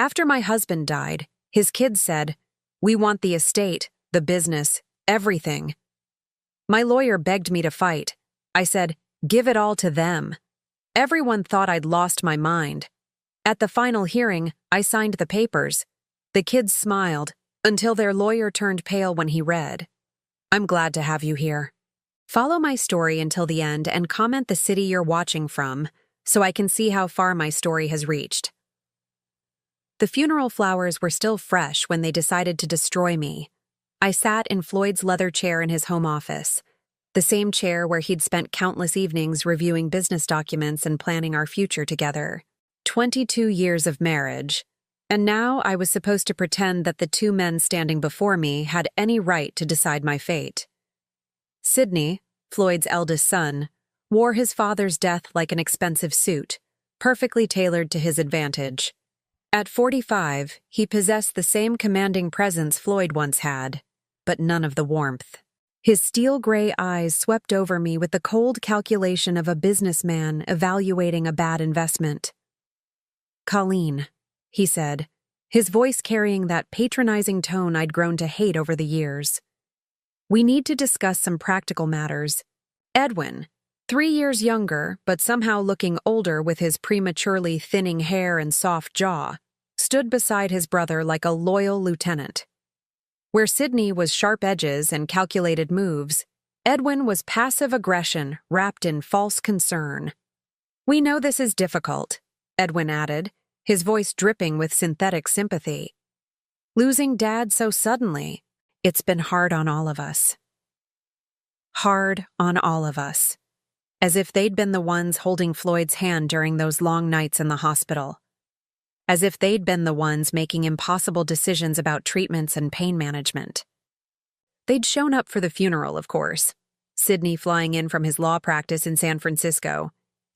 After my husband died, his kids said, "We want the estate, the business, everything." My lawyer begged me to fight. I said, "Give it all to them." Everyone thought I'd lost my mind. At the final hearing, I signed the papers. The kids smiled, until their lawyer turned pale when he read. I'm glad to have you here. Follow my story until the end and comment the city you're watching from, so I can see how far my story has reached. The funeral flowers were still fresh when they decided to destroy me. I sat in Floyd's leather chair in his home office, the same chair where he'd spent countless evenings reviewing business documents and planning our future together. 22 years of marriage, and now I was supposed to pretend that the two men standing before me had any right to decide my fate. Sidney, Floyd's eldest son, wore his father's death like an expensive suit, perfectly tailored to his advantage. At 45, he possessed the same commanding presence Floyd once had, but none of the warmth. His steel-gray eyes swept over me with the cold calculation of a businessman evaluating a bad investment. "Colleen," he said, his voice carrying that patronizing tone I'd grown to hate over the years. "We need to discuss some practical matters." Edwin, 3 years younger but somehow looking older with his prematurely thinning hair and soft jaw, stood beside his brother like a loyal lieutenant. Where Sidney was sharp edges and calculated moves, Edwin was passive aggression wrapped in false concern. "We know this is difficult," Edwin added, his voice dripping with synthetic sympathy. "Losing Dad so suddenly, it's been hard on all of us." Hard on all of us. As if they'd been the ones holding Floyd's hand during those long nights in the hospital. As if they'd been the ones making impossible decisions about treatments and pain management. They'd shown up for the funeral, of course. Sidney flying in from his law practice in San Francisco.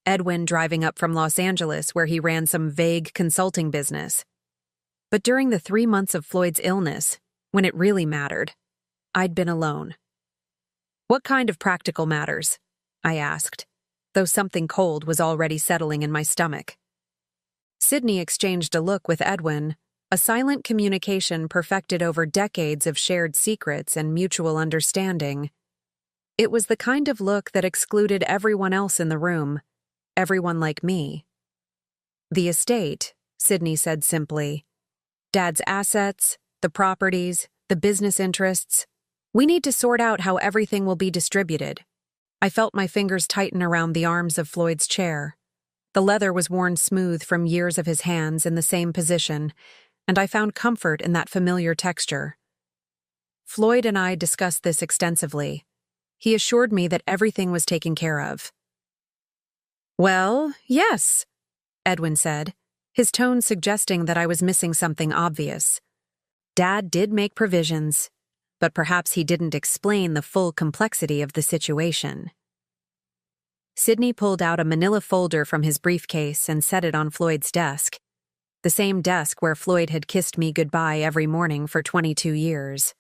Edwin driving up from Los Angeles where he ran some vague consulting business. But during the 3 months of Floyd's illness, when it really mattered, I'd been alone. "What kind of practical matters?" I asked, though something cold was already settling in my stomach. Sidney exchanged a look with Edwin, a silent communication perfected over decades of shared secrets and mutual understanding. It was the kind of look that excluded everyone else in the room, everyone like me. "The estate," Sidney said simply. "Dad's assets, the properties, the business interests. We need to sort out how everything will be distributed." I felt my fingers tighten around the arms of Floyd's chair. The leather was worn smooth from years of his hands in the same position, and I found comfort in that familiar texture. Floyd and I discussed this extensively. He assured me that everything was taken care of. "Well, yes," Edwin said, his tone suggesting that I was missing something obvious. Dad did make provisions, but perhaps he didn't explain the full complexity of the situation. Sidney pulled out a manila folder from his briefcase and set it on Floyd's desk, the same desk where Floyd had kissed me goodbye every morning for 22 years.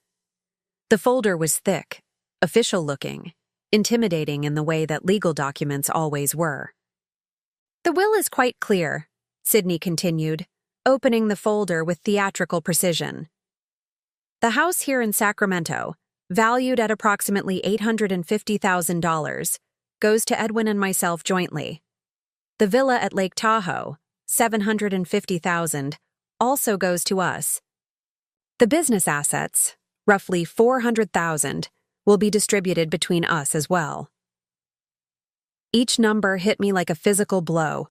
The folder was thick, official-looking, intimidating in the way that legal documents always were. "The will is quite clear," Sidney continued, opening the folder with theatrical precision. "The house here in Sacramento, valued at approximately $850,000, goes to Edwin and myself jointly. The villa at Lake Tahoe, $750,000, also goes to us. The business assets, roughly $400,000, will be distributed between us as well." Each number hit me like a physical blow.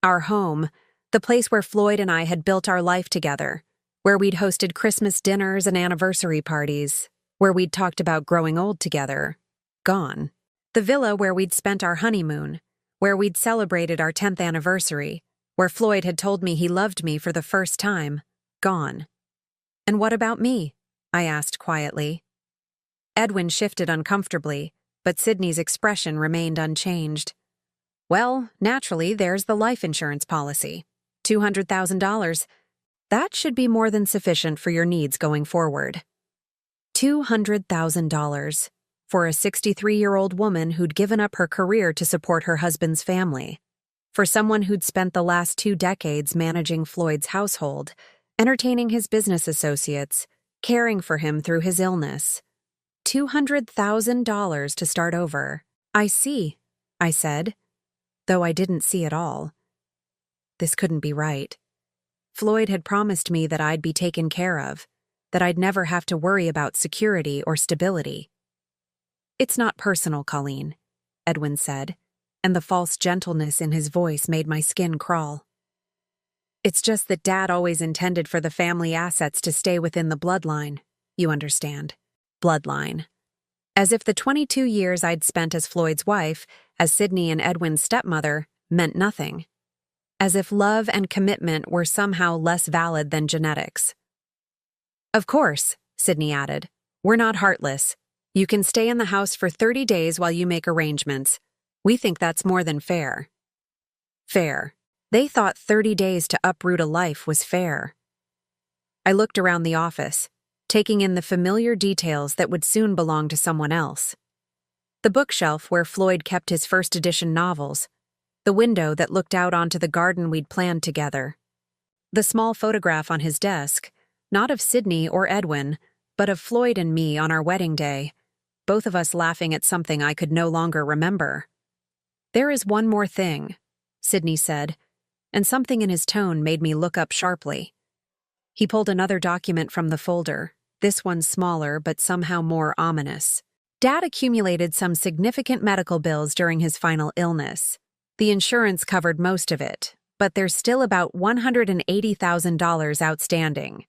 Our home, the place where Floyd and I had built our life together, where we'd hosted Christmas dinners and anniversary parties, where we'd talked about growing old together, gone. The villa where we'd spent our honeymoon, where we'd celebrated our 10th anniversary, where Floyd had told me he loved me for the first time, gone. "And what about me?" I asked quietly. Edwin shifted uncomfortably, but Sidney's expression remained unchanged. "Well, naturally, there's the life insurance policy. $200,000. That should be more than sufficient for your needs going forward." $200,000 for a 63-year-old woman who'd given up her career to support her husband's family. For someone who'd spent the last 2 decades managing Floyd's household, entertaining his business associates, caring for him through his illness. $200,000 to start over. I see, I said, though I didn't see it all. This couldn't be right. Floyd had promised me that I'd be taken care of, that I'd never have to worry about security or stability. It's not personal, Colleen, Edwin said, and the false gentleness in his voice made my skin crawl. It's just that Dad always intended for the family assets to stay within the bloodline, you understand. Bloodline. As if the 22 years I'd spent as Floyd's wife, as Sydney and Edwin's stepmother, meant nothing. As if love and commitment were somehow less valid than genetics. Of course, Sydney added, we're not heartless. You can stay in the house for 30 days while you make arrangements. We think that's more than fair. Fair. They thought 30 days to uproot a life was fair. I looked around the office, taking in the familiar details that would soon belong to someone else. The bookshelf where Floyd kept his first edition novels, the window that looked out onto the garden we'd planned together, the small photograph on his desk, not of Sydney or Edwin, but of Floyd and me on our wedding day, both of us laughing at something I could no longer remember. There is one more thing, Sydney said, and something in his tone made me look up sharply. He pulled another document from the folder, this one smaller but somehow more ominous. Dad accumulated some significant medical bills during his final illness. The insurance covered most of it, but there's still about $180,000 outstanding.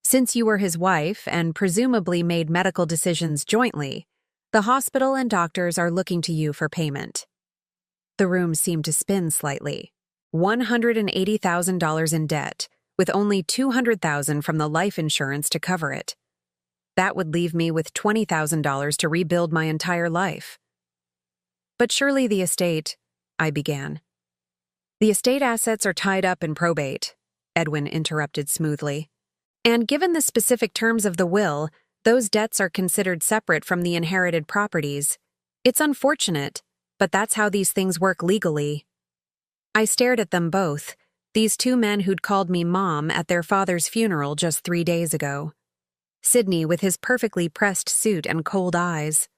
Since you were his wife and presumably made medical decisions jointly, the hospital and doctors are looking to you for payment. The room seemed to spin slightly. $180,000 in debt, with only $200,000 from the life insurance to cover it. That would leave me with $20,000 to rebuild my entire life. But surely the estate, I began. The estate assets are tied up in probate, Edwin interrupted smoothly. And given the specific terms of the will, those debts are considered separate from the inherited properties. It's unfortunate, but that's how these things work legally. I stared at them both, these two men who'd called me Mom at their father's funeral just 3 days ago. Sydney with his perfectly pressed suit and cold eyes.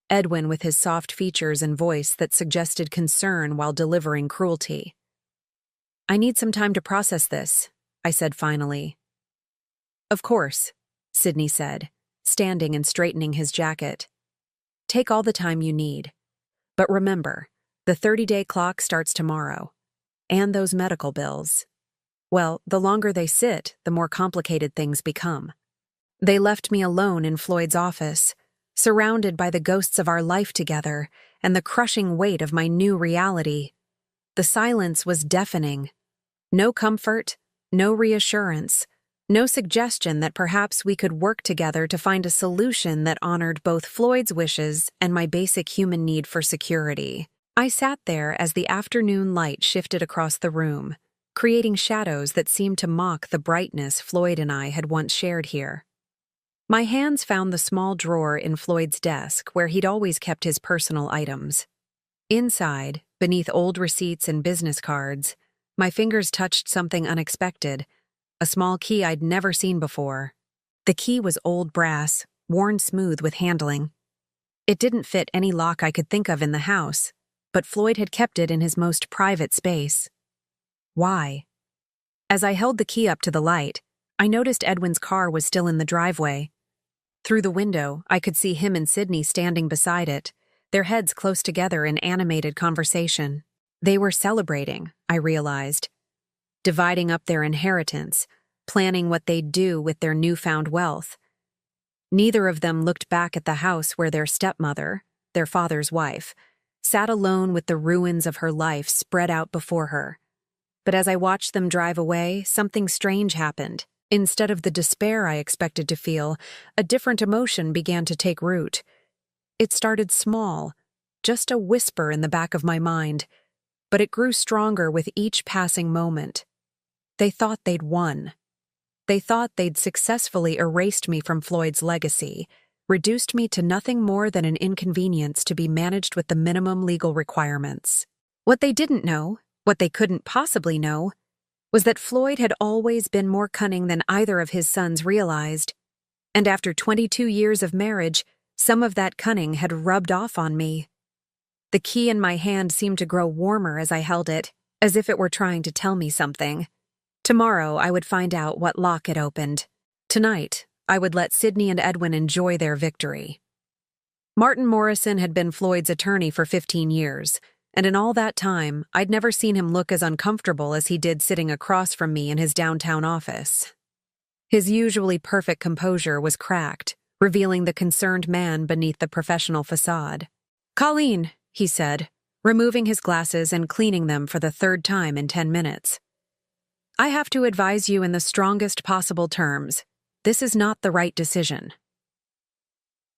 Edwin with his soft features and voice that suggested concern while delivering cruelty. I need some time to process this, I said finally. Of course, Sydney said, standing and straightening his jacket. Take all the time you need. But remember, the 30-day clock starts tomorrow. And those medical bills. Well, the longer they sit, the more complicated things become. They left me alone in Floyd's office, surrounded by the ghosts of our life together and the crushing weight of my new reality. The silence was deafening. No comfort, no reassurance, no suggestion that perhaps we could work together to find a solution that honored both Floyd's wishes and my basic human need for security. I sat there as the afternoon light shifted across the room, creating shadows that seemed to mock the brightness Floyd and I had once shared here. My hands found the small drawer in Floyd's desk where he'd always kept his personal items. Inside, beneath old receipts and business cards, my fingers touched something unexpected, a small key I'd never seen before. The key was old brass, worn smooth with handling. It didn't fit any lock I could think of in the house, but Floyd had kept it in his most private space. Why? As I held the key up to the light, I noticed Edwin's car was still in the driveway. Through the window, I could see him and Sydney standing beside it, their heads close together in animated conversation. They were celebrating, I realized, dividing up their inheritance, planning what they'd do with their newfound wealth. Neither of them looked back at the house where their stepmother, their father's wife, sat alone with the ruins of her life spread out before her. But as I watched them drive away, something strange happened. Instead of the despair I expected to feel, a different emotion began to take root. It started small, just a whisper in the back of my mind, but it grew stronger with each passing moment. They thought they'd won. They thought they'd successfully erased me from Floyd's legacy, reduced me to nothing more than an inconvenience to be managed with the minimum legal requirements. What they didn't know What they couldn't possibly know was that Floyd had always been more cunning than either of his sons realized, and after 22 years of marriage, some of that cunning had rubbed off on me. The key in my hand seemed to grow warmer as I held it, as if it were trying to tell me something. Tomorrow I would find out what lock it opened. Tonight, I would let Sydney and Edwin enjoy their victory. Martin Morrison had been Floyd's attorney for 15 years, and in all that time, I'd never seen him look as uncomfortable as he did sitting across from me in his downtown office. His usually perfect composure was cracked, revealing the concerned man beneath the professional facade. "Colleen," he said, removing his glasses and cleaning them for the third time in 10 minutes. "I have to advise you in the strongest possible terms. This is not the right decision."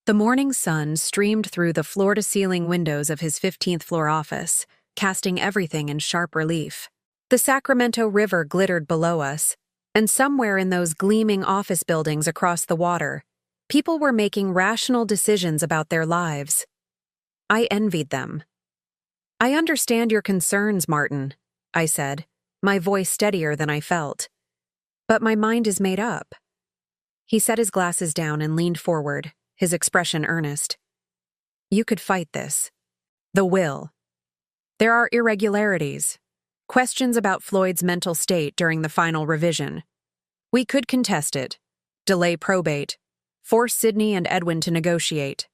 The morning sun streamed through the floor-to-ceiling windows of his 15th floor office, casting everything in sharp relief. The Sacramento River glittered below us, and somewhere in those gleaming office buildings across the water, people were making rational decisions about their lives. I envied them. "I understand your concerns, Martin," I said, my voice steadier than I felt. "But my mind is made up." He set his glasses down and leaned forward, his expression earnest. "You could fight this. The will. There are irregularities, questions about Floyd's mental state during the final revision. We could contest it, delay probate, force Sydney and Edwin to negotiate."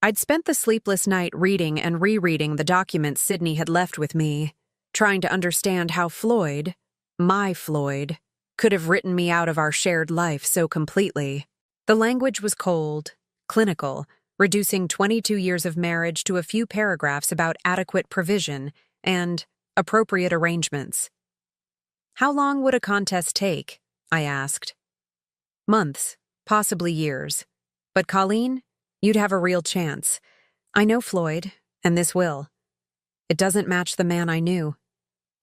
I'd spent the sleepless night reading and rereading the documents Sydney had left with me, trying to understand how Floyd, my Floyd, could have written me out of our shared life so completely. The language was cold, clinical, reducing 22 years of marriage to a few paragraphs about adequate provision and appropriate arrangements. "How long would a contest take?" I asked. "Months, possibly years. But Colleen, you'd have a real chance. I know Floyd, and this will. It doesn't match the man I knew.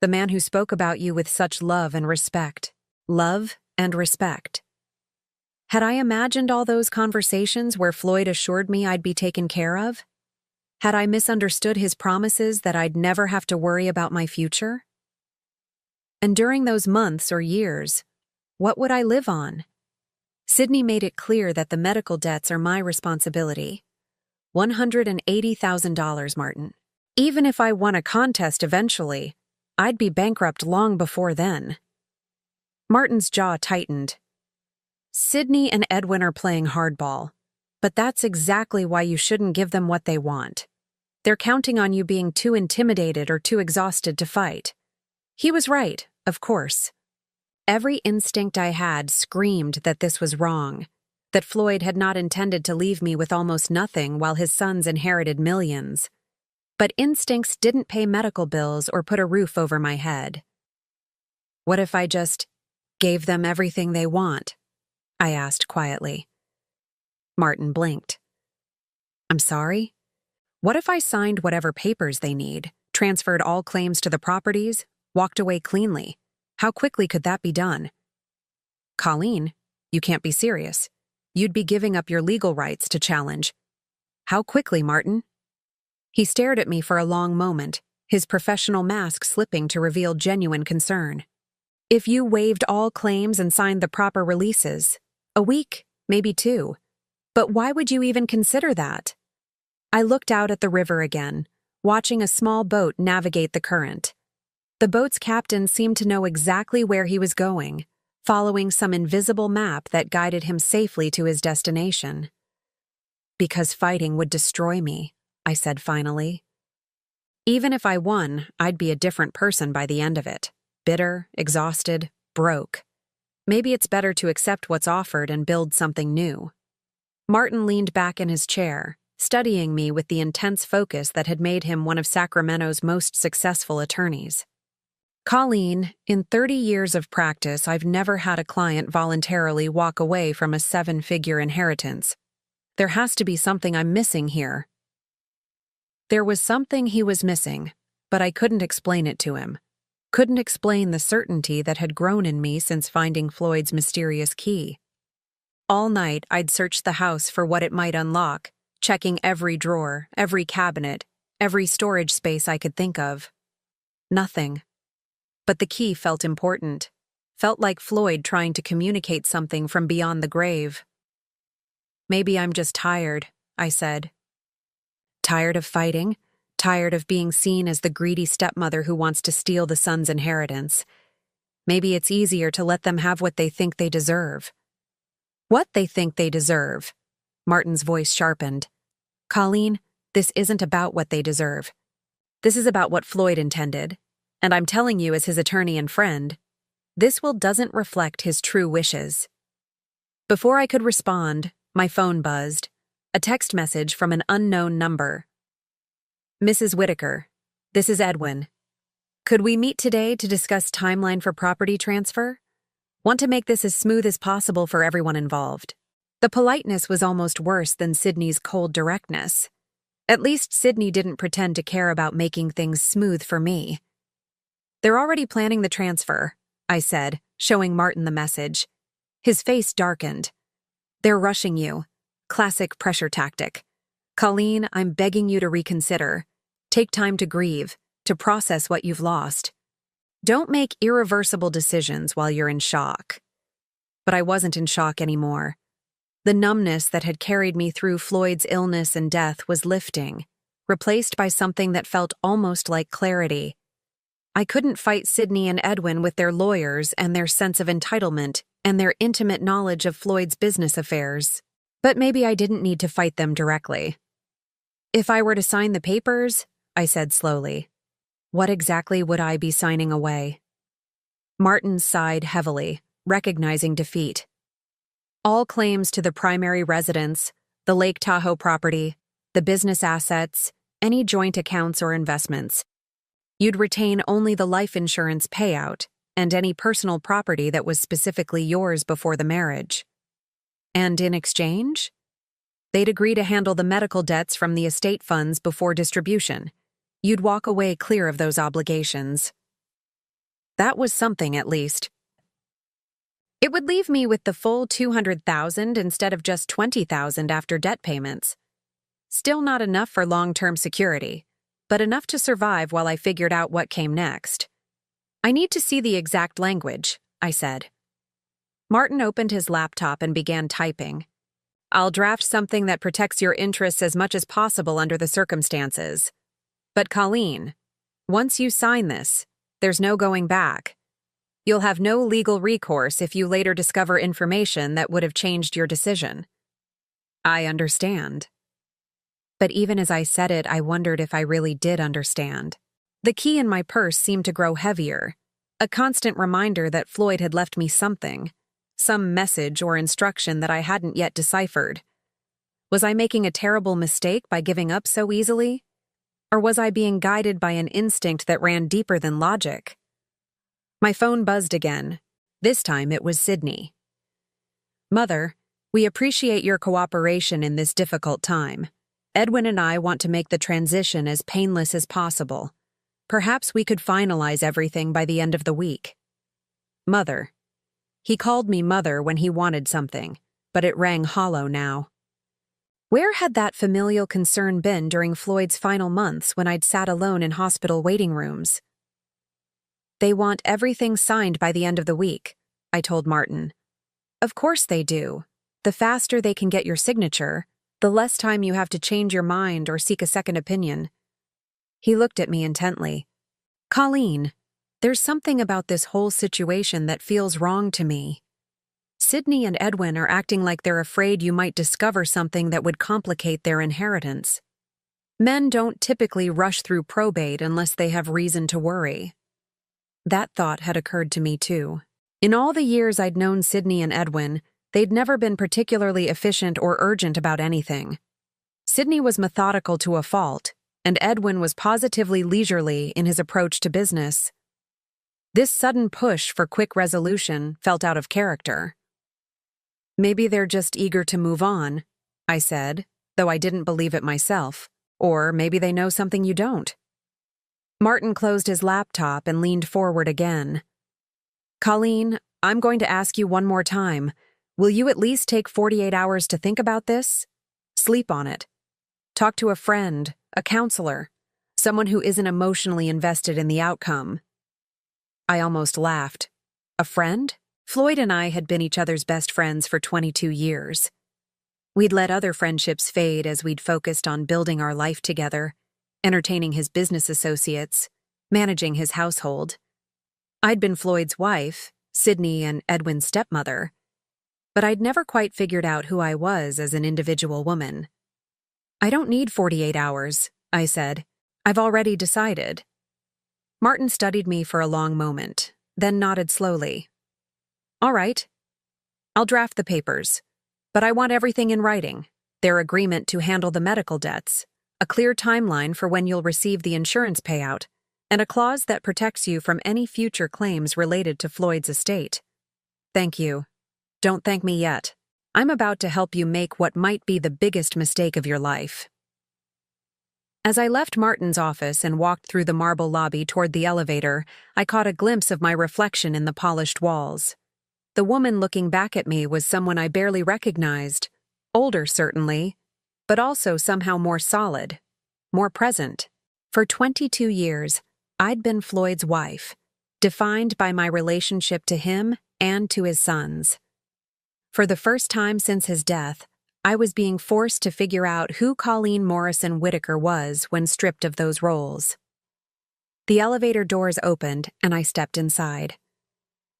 The man who spoke about you with such love and respect. Love and respect. Had I imagined all those conversations where Floyd assured me I'd be taken care of? Had I misunderstood his promises that I'd never have to worry about my future? And during those months or years, what would I live on? Sydney made it clear that the medical debts are my responsibility. $180,000, Martin. Even if I won a contest eventually, I'd be bankrupt long before then. Martin's jaw tightened. "Sydney and Edwin are playing hardball, but that's exactly why you shouldn't give them what they want. They're counting on you being too intimidated or too exhausted to fight." He was right, of course. Every instinct I had screamed that this was wrong, that Floyd had not intended to leave me with almost nothing while his sons inherited millions. But instincts didn't pay medical bills or put a roof over my head. "What if I just gave them everything they want?" I asked quietly. Martin blinked. "I'm sorry? What if I signed whatever papers they need, transferred all claims to the properties, walked away cleanly? How quickly could that be done?" "Colleen, you can't be serious. You'd be giving up your legal rights to challenge." "How quickly, Martin?" He stared at me for a long moment, his professional mask slipping to reveal genuine concern. "If you waived all claims and signed the proper releases, a week, maybe 2. But why would you even consider that?" I looked out at the river again, watching a small boat navigate the current. The boat's captain seemed to know exactly where he was going, following some invisible map that guided him safely to his destination. "Because fighting would destroy me," I said finally. "Even if I won, I'd be a different person by the end of it. Bitter, exhausted, broke. Maybe it's better to accept what's offered and build something new." Martin leaned back in his chair, studying me with the intense focus that had made him one of Sacramento's most successful attorneys. "Colleen, in 30 years of practice, I've never had a client voluntarily walk away from a 7-figure inheritance. There has to be something I'm missing here." There was something he was missing, but I couldn't explain it to him. Couldn't explain the certainty that had grown in me since finding Floyd's mysterious key. All night, I'd searched the house for what it might unlock, checking every drawer, every cabinet, every storage space I could think of. Nothing. But the key felt important. Felt like Floyd trying to communicate something from beyond the grave. "Maybe I'm just tired," I said. Tired of fighting? Tired of being seen as the greedy stepmother who wants to steal the son's inheritance. Maybe it's easier to let them have what they think they deserve. What they think they deserve. Martin's voice sharpened. "Colleen, this isn't about what they deserve. This is about what Floyd intended. And I'm telling you as his attorney and friend, this will doesn't reflect his true wishes." Before I could respond, my phone buzzed. A text message from an unknown number. "Mrs. Whitaker, this is Edwin. Could we meet today to discuss timeline for property transfer? Want to make this as smooth as possible for everyone involved." The politeness was almost worse than Sydney's cold directness. At least Sydney didn't pretend to care about making things smooth for me. "They're already planning the transfer," I said, showing Martin the message. His face darkened. "They're rushing you. Classic pressure tactic. Colleen, I'm begging you to reconsider. Take time to grieve, to process what you've lost. Don't make irreversible decisions while you're in shock." But I wasn't in shock anymore. The numbness that had carried me through Floyd's illness and death was lifting, replaced by something that felt almost like clarity. I couldn't fight Sydney and Edwin with their lawyers and their sense of entitlement and their intimate knowledge of Floyd's business affairs. But maybe I didn't need to fight them directly. "If I were to sign the papers," I said slowly, "what exactly would I be signing away?" Martin sighed heavily, recognizing defeat. "All claims to the primary residence, the Lake Tahoe property, the business assets, any joint accounts or investments. You'd retain only the life insurance payout and any personal property that was specifically yours before the marriage. And in exchange? They'd agree to handle the medical debts from the estate funds before distribution. You'd walk away clear of those obligations." That was something, at least. It would leave me with the full $200,000 instead of just $20,000 after debt payments. Still not enough for long-term security, but enough to survive while I figured out what came next. "I need to see the exact language," I said. Martin opened his laptop and began typing. "I'll draft something that protects your interests as much as possible under the circumstances. But Colleen, once you sign this, there's no going back. You'll have no legal recourse if you later discover information that would have changed your decision." "I understand." But even as I said it, I wondered if I really did understand. The key in my purse seemed to grow heavier, a constant reminder that Floyd had left me something, some message or instruction that I hadn't yet deciphered. Was I making a terrible mistake by giving up so easily? Or was I being guided by an instinct that ran deeper than logic? My phone buzzed again. This time it was Sydney. "Mother, we appreciate your cooperation in this difficult time. Edwin and I want to make the transition as painless as possible. Perhaps we could finalize everything by the end of the week." Mother. He called me mother when he wanted something, but it rang hollow now. Where had that familial concern been during Floyd's final months when I'd sat alone in hospital waiting rooms? "They want everything signed by the end of the week," I told Martin. "Of course they do. The faster they can get your signature, the less time you have to change your mind or seek a second opinion." He looked at me intently. "Colleen, there's something about this whole situation that feels wrong to me. Sydney and Edwin are acting like they're afraid you might discover something that would complicate their inheritance. Men don't typically rush through probate unless they have reason to worry." That thought had occurred to me too. In all the years I'd known Sydney and Edwin, they'd never been particularly efficient or urgent about anything. Sydney was methodical to a fault, and Edwin was positively leisurely in his approach to business. This sudden push for quick resolution felt out of character. "Maybe they're just eager to move on," I said, though I didn't believe it myself. "Or maybe they know something you don't." Martin closed his laptop and leaned forward again. "Colleen, I'm going to ask you one more time. Will you at least take 48 hours to think about this? Sleep on it. Talk to a friend, a counselor, someone who isn't emotionally invested in the outcome. I almost laughed. A friend? Floyd and I had been each other's best friends for 22 years. We'd let other friendships fade as we'd focused on building our life together, entertaining his business associates, managing his household. I'd been Floyd's wife, Sydney and Edwin's stepmother, but I'd never quite figured out who I was as an individual woman. "I don't need 48 hours, I said. "I've already decided." Martin studied me for a long moment, then nodded slowly. "All right. I'll draft the papers, but I want everything in writing. Their agreement to handle the medical debts, a clear timeline for when you'll receive the insurance payout, and a clause that protects you from any future claims related to Floyd's estate." "Thank you. Don't thank me yet. I'm about to help you make what might be the biggest mistake of your life." As I left Martin's office and walked through the marble lobby toward the elevator, I caught a glimpse of my reflection in the polished walls. The woman looking back at me was someone I barely recognized. Older, certainly, but also somehow more solid, more present. For 22 years, I'd been Floyd's wife, defined by my relationship to him and to his sons. For the first time since his death, I was being forced to figure out who Colleen Morrison Whitaker was when stripped of those roles. The elevator doors opened, and I stepped inside.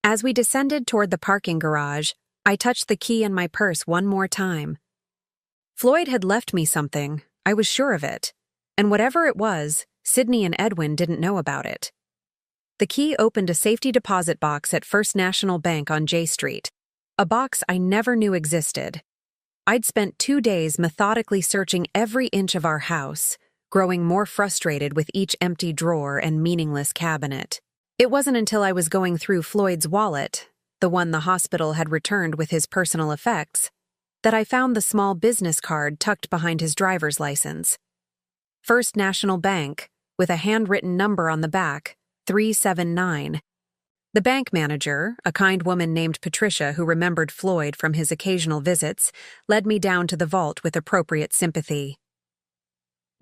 As we descended toward the parking garage, I touched the key in my purse one more time. Floyd had left me something, I was sure of it, and whatever it was, Sydney and Edwin didn't know about it. The key opened a safety deposit box at First National Bank on J Street, a box I never knew existed. I'd spent 2 days methodically searching every inch of our house, growing more frustrated with each empty drawer and meaningless cabinet. It wasn't until I was going through Floyd's wallet, the one the hospital had returned with his personal effects, that I found the small business card tucked behind his driver's license. First National Bank, with a handwritten number on the back, 379. The bank manager, a kind woman named Patricia who remembered Floyd from his occasional visits, led me down to the vault with appropriate sympathy.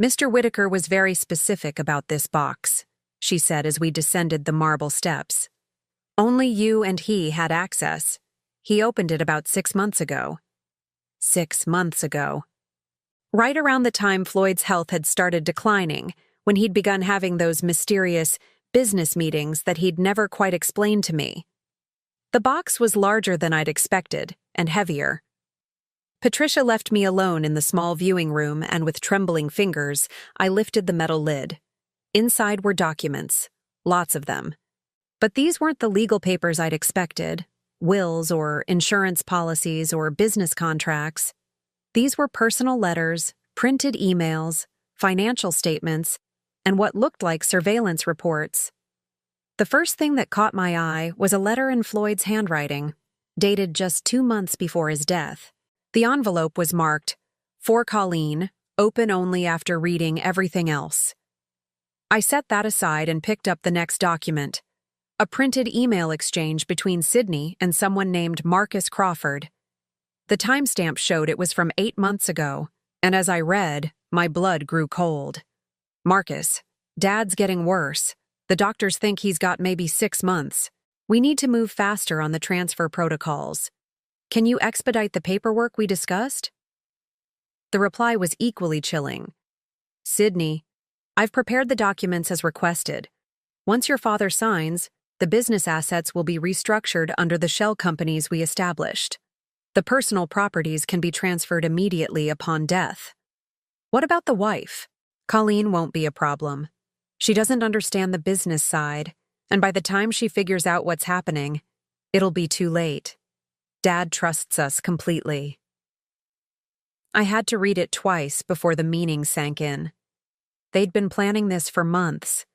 "Mr. Whitaker was very specific about this box," she said as we descended the marble steps. "Only you and he had access. He opened it about 6 months ago." 6 months ago. Right around the time Floyd's health had started declining, when he'd begun having those mysterious business meetings that he'd never quite explained to me. The box was larger than I'd expected, and heavier. Patricia left me alone in the small viewing room, and with trembling fingers, I lifted the metal lid. Inside were documents, lots of them. But these weren't the legal papers I'd expected, wills or insurance policies or business contracts. These were personal letters, printed emails, financial statements, and what looked like surveillance reports. The first thing that caught my eye was a letter in Floyd's handwriting, dated just 2 months before his death. The envelope was marked, "For Colleen, open only after reading everything else." I set that aside and picked up the next document, a printed email exchange between Sydney and someone named Marcus Crawford. The timestamp showed it was from 8 months ago, and as I read, my blood grew cold. "Marcus, Dad's getting worse. The doctors think he's got maybe 6 months. We need to move faster on the transfer protocols. Can you expedite the paperwork we discussed?" The reply was equally chilling. "Sydney, I've prepared the documents as requested. Once your father signs, the business assets will be restructured under the shell companies we established. The personal properties can be transferred immediately upon death. What about the wife? Colleen won't be a problem. She doesn't understand the business side, and by the time she figures out what's happening, it'll be too late. Dad trusts us completely." I had to read it twice before the meaning sank in. They'd been planning this for months.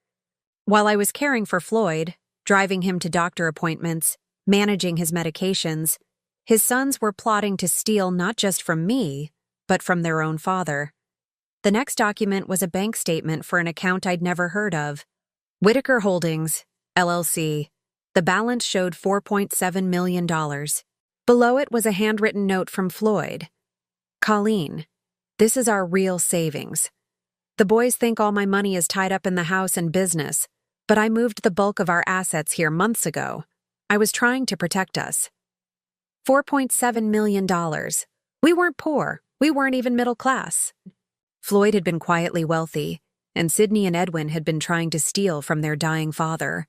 While I was caring for Floyd, driving him to doctor appointments, managing his medications, his sons were plotting to steal not just from me, but from their own father. The next document was a bank statement for an account I'd never heard of. Whitaker Holdings, LLC. The balance showed $4.7 million. Below it was a handwritten note from Floyd. "Colleen, this is our real savings. The boys think all my money is tied up in the house and business, but I moved the bulk of our assets here months ago. I was trying to protect us. $4.7 million. We weren't poor. We weren't even middle class. Floyd had been quietly wealthy, and Sydney and Edwin had been trying to steal from their dying father.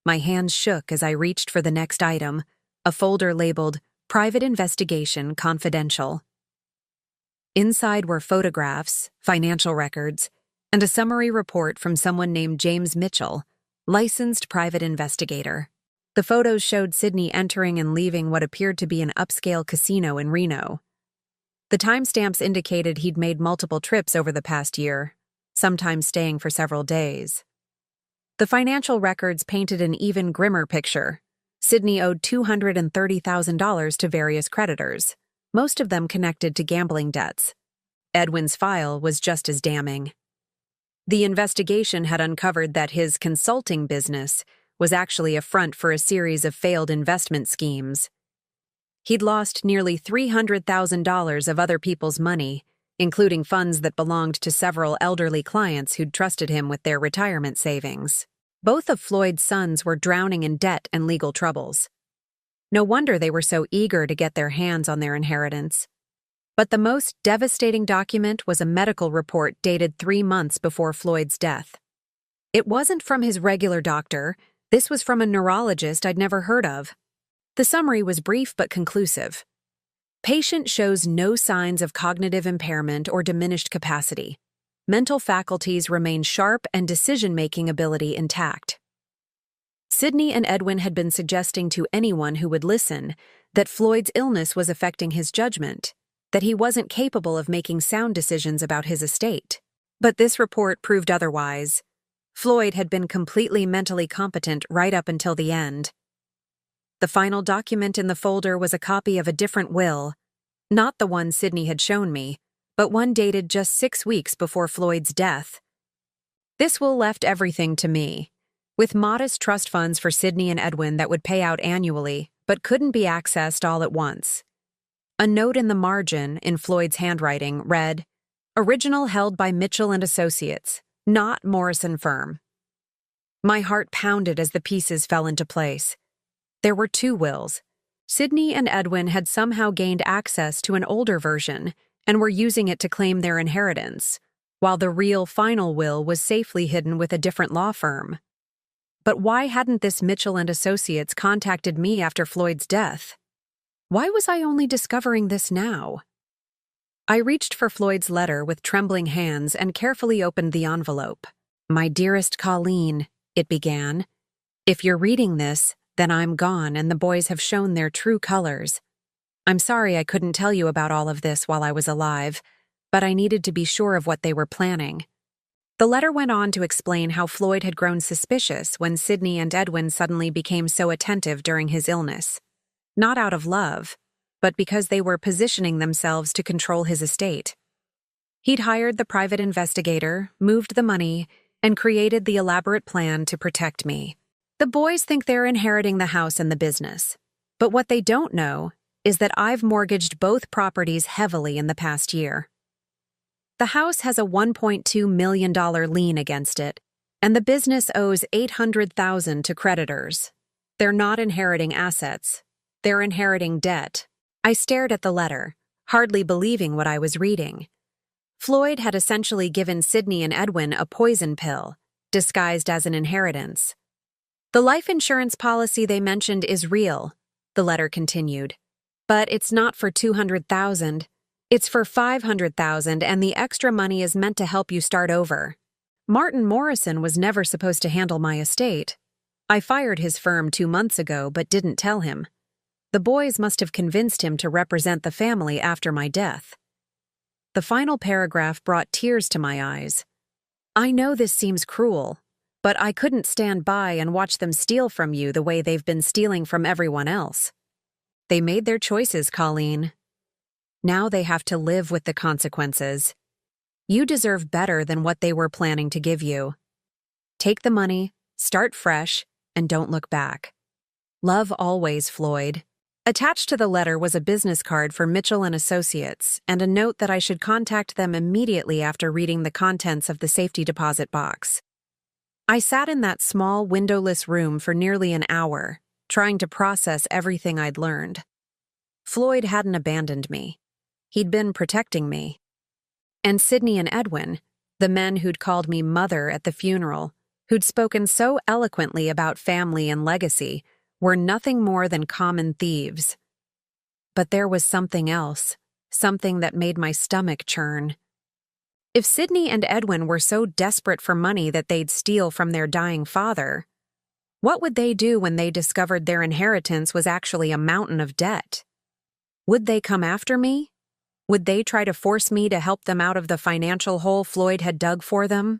My hands shook as I reached for the next item, a folder labeled Private Investigation Confidential. Inside were photographs, financial records, and a summary report from someone named James Mitchell, licensed private investigator. The photos showed Sydney entering and leaving what appeared to be an upscale casino in Reno. The timestamps indicated he'd made multiple trips over the past year, sometimes staying for several days. The financial records painted an even grimmer picture. Sydney owed $230,000 to various creditors, most of them connected to gambling debts. Edwin's file was just as damning. The investigation had uncovered that his consulting business was actually a front for a series of failed investment schemes. He'd lost nearly $300,000 of other people's money, including funds that belonged to several elderly clients who'd trusted him with their retirement savings. Both of Floyd's sons were drowning in debt and legal troubles. No wonder they were so eager to get their hands on their inheritance. But the most devastating document was a medical report dated 3 months before Floyd's death. It wasn't from his regular doctor. This was from a neurologist I'd never heard of. The summary was brief but conclusive. Patient shows no signs of cognitive impairment or diminished capacity. Mental faculties remain sharp and decision-making ability intact. Sydney and Edwin had been suggesting to anyone who would listen that Floyd's illness was affecting his judgment, that he wasn't capable of making sound decisions about his estate. But this report proved otherwise. Floyd had been completely mentally competent right up until the end. The final document in the folder was a copy of a different will, not the one Sydney had shown me, but one dated just 6 weeks before Floyd's death. This will left everything to me, with modest trust funds for Sydney and Edwin that would pay out annually, but couldn't be accessed all at once. A note in the margin, in Floyd's handwriting, read, "Original held by Mitchell and Associates, not Morrison Firm." My heart pounded as the pieces fell into place. There were 2 wills. Sydney and Edwin had somehow gained access to an older version and were using it to claim their inheritance, while the real final will was safely hidden with a different law firm. But why hadn't this Mitchell and Associates contacted me after Floyd's death? Why was I only discovering this now? I reached for Floyd's letter with trembling hands and carefully opened the envelope. "My dearest Colleen," it began, "if you're reading this, then I'm gone and the boys have shown their true colors. I'm sorry I couldn't tell you about all of this while I was alive, but I needed to be sure of what they were planning." The letter went on to explain how Floyd had grown suspicious when Sydney and Edwin suddenly became so attentive during his illness. Not out of love, but because they were positioning themselves to control his estate. He'd hired the private investigator, moved the money, and created the elaborate plan to protect me. The boys think they're inheriting the house and the business, but what they don't know is that I've mortgaged both properties heavily in the past year. The house has a $1.2 million lien against it, and the business owes $800,000 to creditors. They're not inheriting assets. They're inheriting debt. I stared at the letter, hardly believing what I was reading. Floyd had essentially given Sydney and Edwin a poison pill, disguised as an inheritance. "The life insurance policy they mentioned is real," the letter continued. "But it's not for $200,000. It's for $500,000, and the extra money is meant to help you start over. Martin Morrison was never supposed to handle my estate. I fired his firm 2 months ago, but didn't tell him. The boys must have convinced him to represent the family after my death." The final paragraph brought tears to my eyes. "I know this seems cruel, but I couldn't stand by and watch them steal from you the way they've been stealing from everyone else. They made their choices, Colleen. Now they have to live with the consequences. You deserve better than what they were planning to give you. Take the money, start fresh, and don't look back. Love always, Floyd." Attached to the letter was a business card for Mitchell and Associates and a note that I should contact them immediately after reading the contents of the safety deposit box. I sat in that small, windowless room for nearly an hour, trying to process everything I'd learned. Floyd hadn't abandoned me. He'd been protecting me. And Sydney and Edwin, the men who'd called me mother at the funeral, who'd spoken so eloquently about family and legacy, were nothing more than common thieves. But there was something else, something that made my stomach churn. If Sydney and Edwin were so desperate for money that they'd steal from their dying father, what would they do when they discovered their inheritance was actually a mountain of debt? Would they come after me? Would they try to force me to help them out of the financial hole Floyd had dug for them?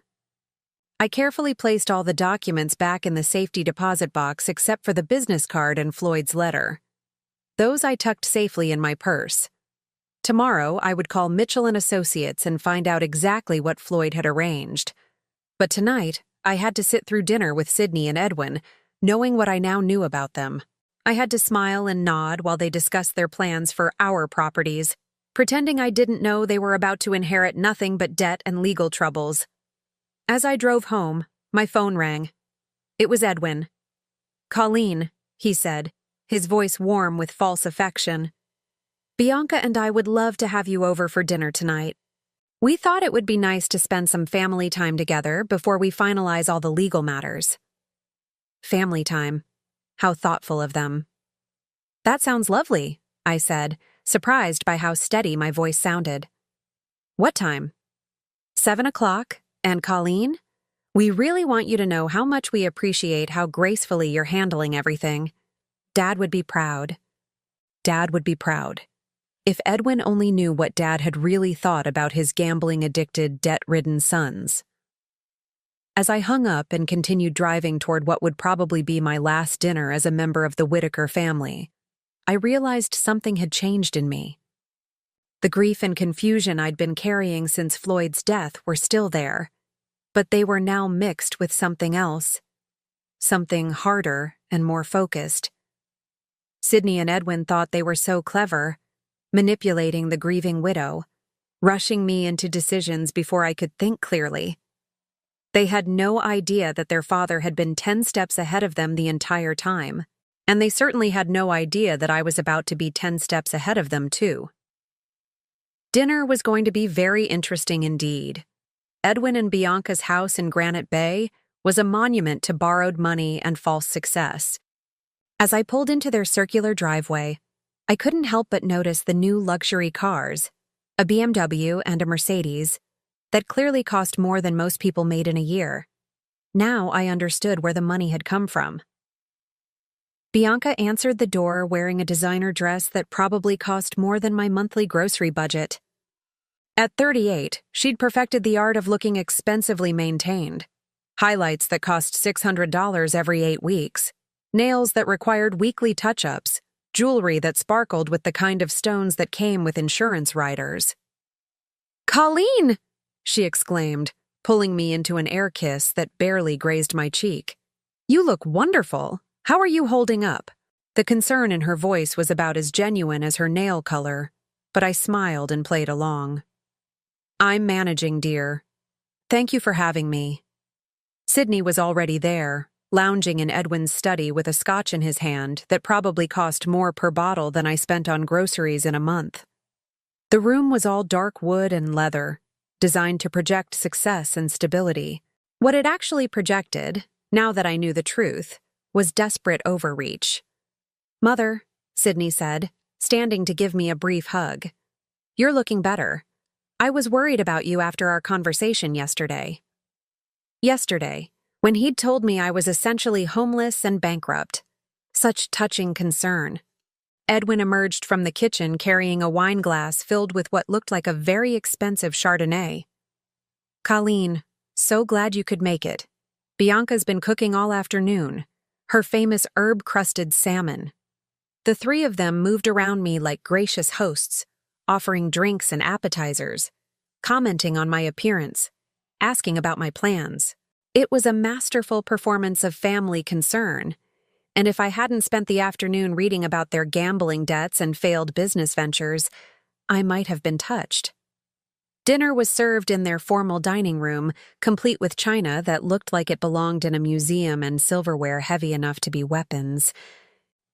I carefully placed all the documents back in the safety deposit box except for the business card and Floyd's letter. Those I tucked safely in my purse. Tomorrow, I would call Mitchell and Associates and find out exactly what Floyd had arranged. But tonight, I had to sit through dinner with Sydney and Edwin, knowing what I now knew about them. I had to smile and nod while they discussed their plans for our properties, pretending I didn't know they were about to inherit nothing but debt and legal troubles. As I drove home, my phone rang. It was Edwin. "Colleen," he said, his voice warm with false affection. "Bianca and I would love to have you over for dinner tonight. We thought it would be nice to spend some family time together before we finalize all the legal matters." Family time. How thoughtful of them. "That sounds lovely," I said, surprised by how steady my voice sounded. "What time?" 7 o'clock. And Colleen, we really want you to know how much we appreciate how gracefully you're handling everything. Dad would be proud. Dad would be proud. If Edwin only knew what Dad had really thought about his gambling-addicted, debt-ridden sons. As I hung up and continued driving toward what would probably be my last dinner as a member of the Whitaker family, I realized something had changed in me. The grief and confusion I'd been carrying since Floyd's death were still there, but they were now mixed with something else, something harder and more focused. Sydney and Edwin thought they were so clever, manipulating the grieving widow, rushing me into decisions before I could think clearly. They had no idea that their father had been 10 steps ahead of them the entire time, and they certainly had no idea that I was about to be 10 steps ahead of them too. Dinner was going to be very interesting indeed. Edwin and Bianca's house in Granite Bay was a monument to borrowed money and false success. As I pulled into their circular driveway, I couldn't help but notice the new luxury cars, a BMW and a Mercedes, that clearly cost more than most people made in a year. Now I understood where the money had come from. Bianca answered the door wearing a designer dress that probably cost more than my monthly grocery budget. At 38, she'd perfected the art of looking expensively maintained. Highlights that cost $600 every 8 weeks, nails that required weekly touch-ups, jewelry that sparkled with the kind of stones that came with insurance riders. "Colleen!" she exclaimed, pulling me into an air kiss that barely grazed my cheek. "You look wonderful. How are you holding up?" The concern in her voice was about as genuine as her nail color, but I smiled and played along. "I'm managing, dear. Thank you for having me." Sydney was already there, lounging in Edwin's study with a scotch in his hand that probably cost more per bottle than I spent on groceries in a month. The room was all dark wood and leather, designed to project success and stability. What it actually projected, now that I knew the truth, was desperate overreach. "Mother," Sydney said, standing to give me a brief hug. "You're looking better. I was worried about you after our conversation yesterday." Yesterday, when he'd told me I was essentially homeless and bankrupt. Such touching concern. Edwin emerged from the kitchen carrying a wine glass filled with what looked like a very expensive Chardonnay. "Colleen, so glad you could make it. Bianca's been cooking all afternoon. Her famous herb-crusted salmon." The three of them moved around me like gracious hosts, offering drinks and appetizers, commenting on my appearance, asking about my plans. It was a masterful performance of family concern, And if I hadn't spent the afternoon reading about their gambling debts and failed business ventures, I might have been touched. Dinner was served in their formal dining room, complete with china that looked like it belonged in a museum and silverware heavy enough to be weapons.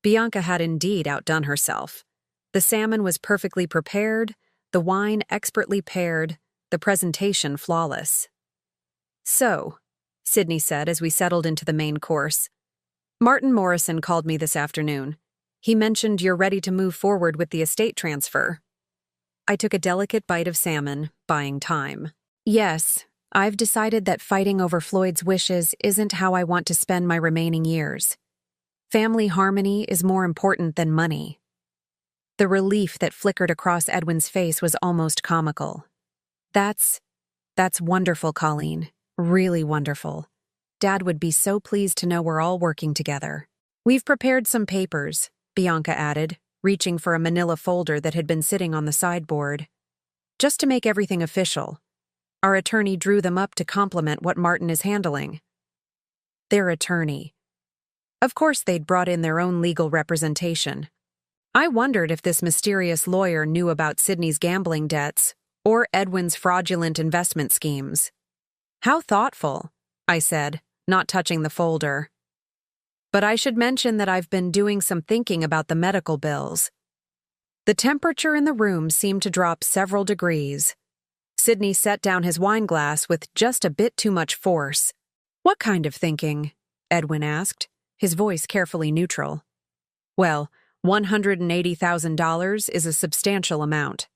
Bianca had indeed outdone herself. The salmon was perfectly prepared, the wine expertly paired, the presentation flawless. "So," Sydney said as we settled into the main course, "Martin Morrison called me this afternoon. He mentioned you're ready to move forward with the estate transfer." I took a delicate bite of salmon, buying time. "Yes, I've decided that fighting over Floyd's wishes isn't how I want to spend my remaining years. Family harmony is more important than money." The relief that flickered across Edwin's face was almost comical. That's wonderful, Colleen. Really wonderful. Dad would be so pleased to know we're all working together. We've prepared some papers," Bianca added, reaching for a manila folder that had been sitting on the sideboard. "Just to make everything official. Our attorney drew them up to complement what Martin is handling." Their attorney. Of course they'd brought in their own legal representation. I wondered if this mysterious lawyer knew about Sydney's gambling debts or Edwin's fraudulent investment schemes. "How thoughtful," I said, not touching the folder. "But I should mention that I've been doing some thinking about the medical bills." The temperature in the room seemed to drop several degrees. Sydney set down his wine glass with just a bit too much force. "What kind of thinking?" Edwin asked, his voice carefully neutral. "Well, $180,000 is a substantial amount.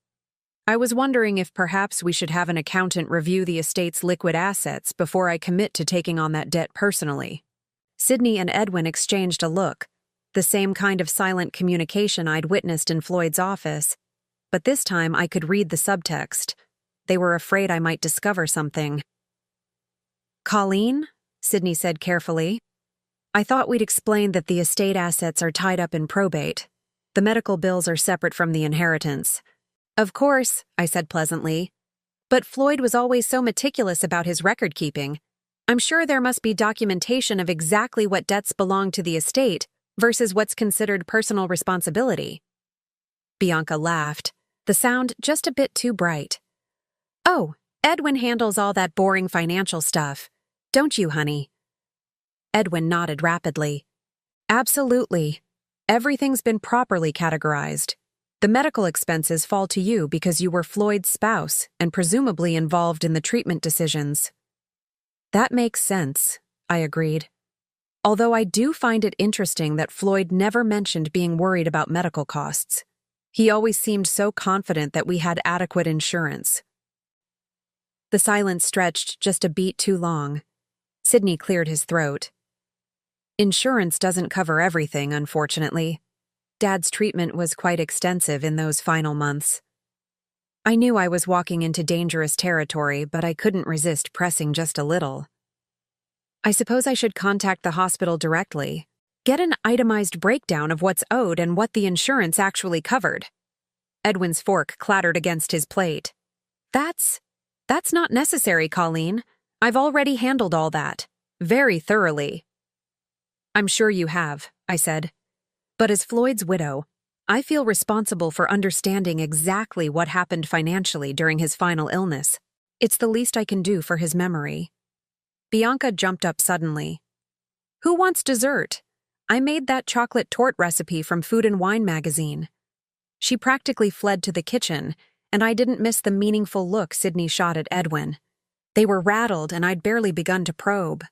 I was wondering if perhaps we should have an accountant review the estate's liquid assets before I commit to taking on that debt personally." Sydney and Edwin exchanged a look, the same kind of silent communication I'd witnessed in Floyd's office, but this time I could read the subtext. They were afraid I might discover something. "Colleen," Sydney said carefully, "I thought we'd explained that the estate assets are tied up in probate. The medical bills are separate from the inheritance." "Of course," I said pleasantly, "but Floyd was always so meticulous about his record-keeping. I'm sure there must be documentation of exactly what debts belong to the estate versus what's considered personal responsibility." Bianca laughed, the sound just a bit too bright. "Oh, Edwin handles all that boring financial stuff. Don't you, honey?" Edwin nodded rapidly. "Absolutely. Everything's been properly categorized. The medical expenses fall to you because you were Floyd's spouse and presumably involved in the treatment decisions." "That makes sense," I agreed. Although I do find it interesting that Floyd never mentioned being worried about medical costs. He always seemed so confident that we had adequate insurance. The silence stretched just a beat too long. Sydney cleared his throat. "Insurance doesn't cover everything, unfortunately. Dad's treatment was quite extensive in those final months." I knew I was walking into dangerous territory, but I couldn't resist pressing just a little. "I suppose I should contact the hospital directly. Get an itemized breakdown of what's owed and what the insurance actually covered." Edwin's fork clattered against his plate. That's not necessary, Colleen. I've already handled all that. Very thoroughly." "I'm sure you have," I said. "But as Floyd's widow, I feel responsible for understanding exactly what happened financially during his final illness. It's the least I can do for his memory." Bianca jumped up suddenly. "Who wants dessert? I made that chocolate torte recipe from Food and Wine magazine." She practically fled to the kitchen, and I didn't miss the meaningful look Sydney shot at Edwin. They were rattled, and I'd barely begun to probe.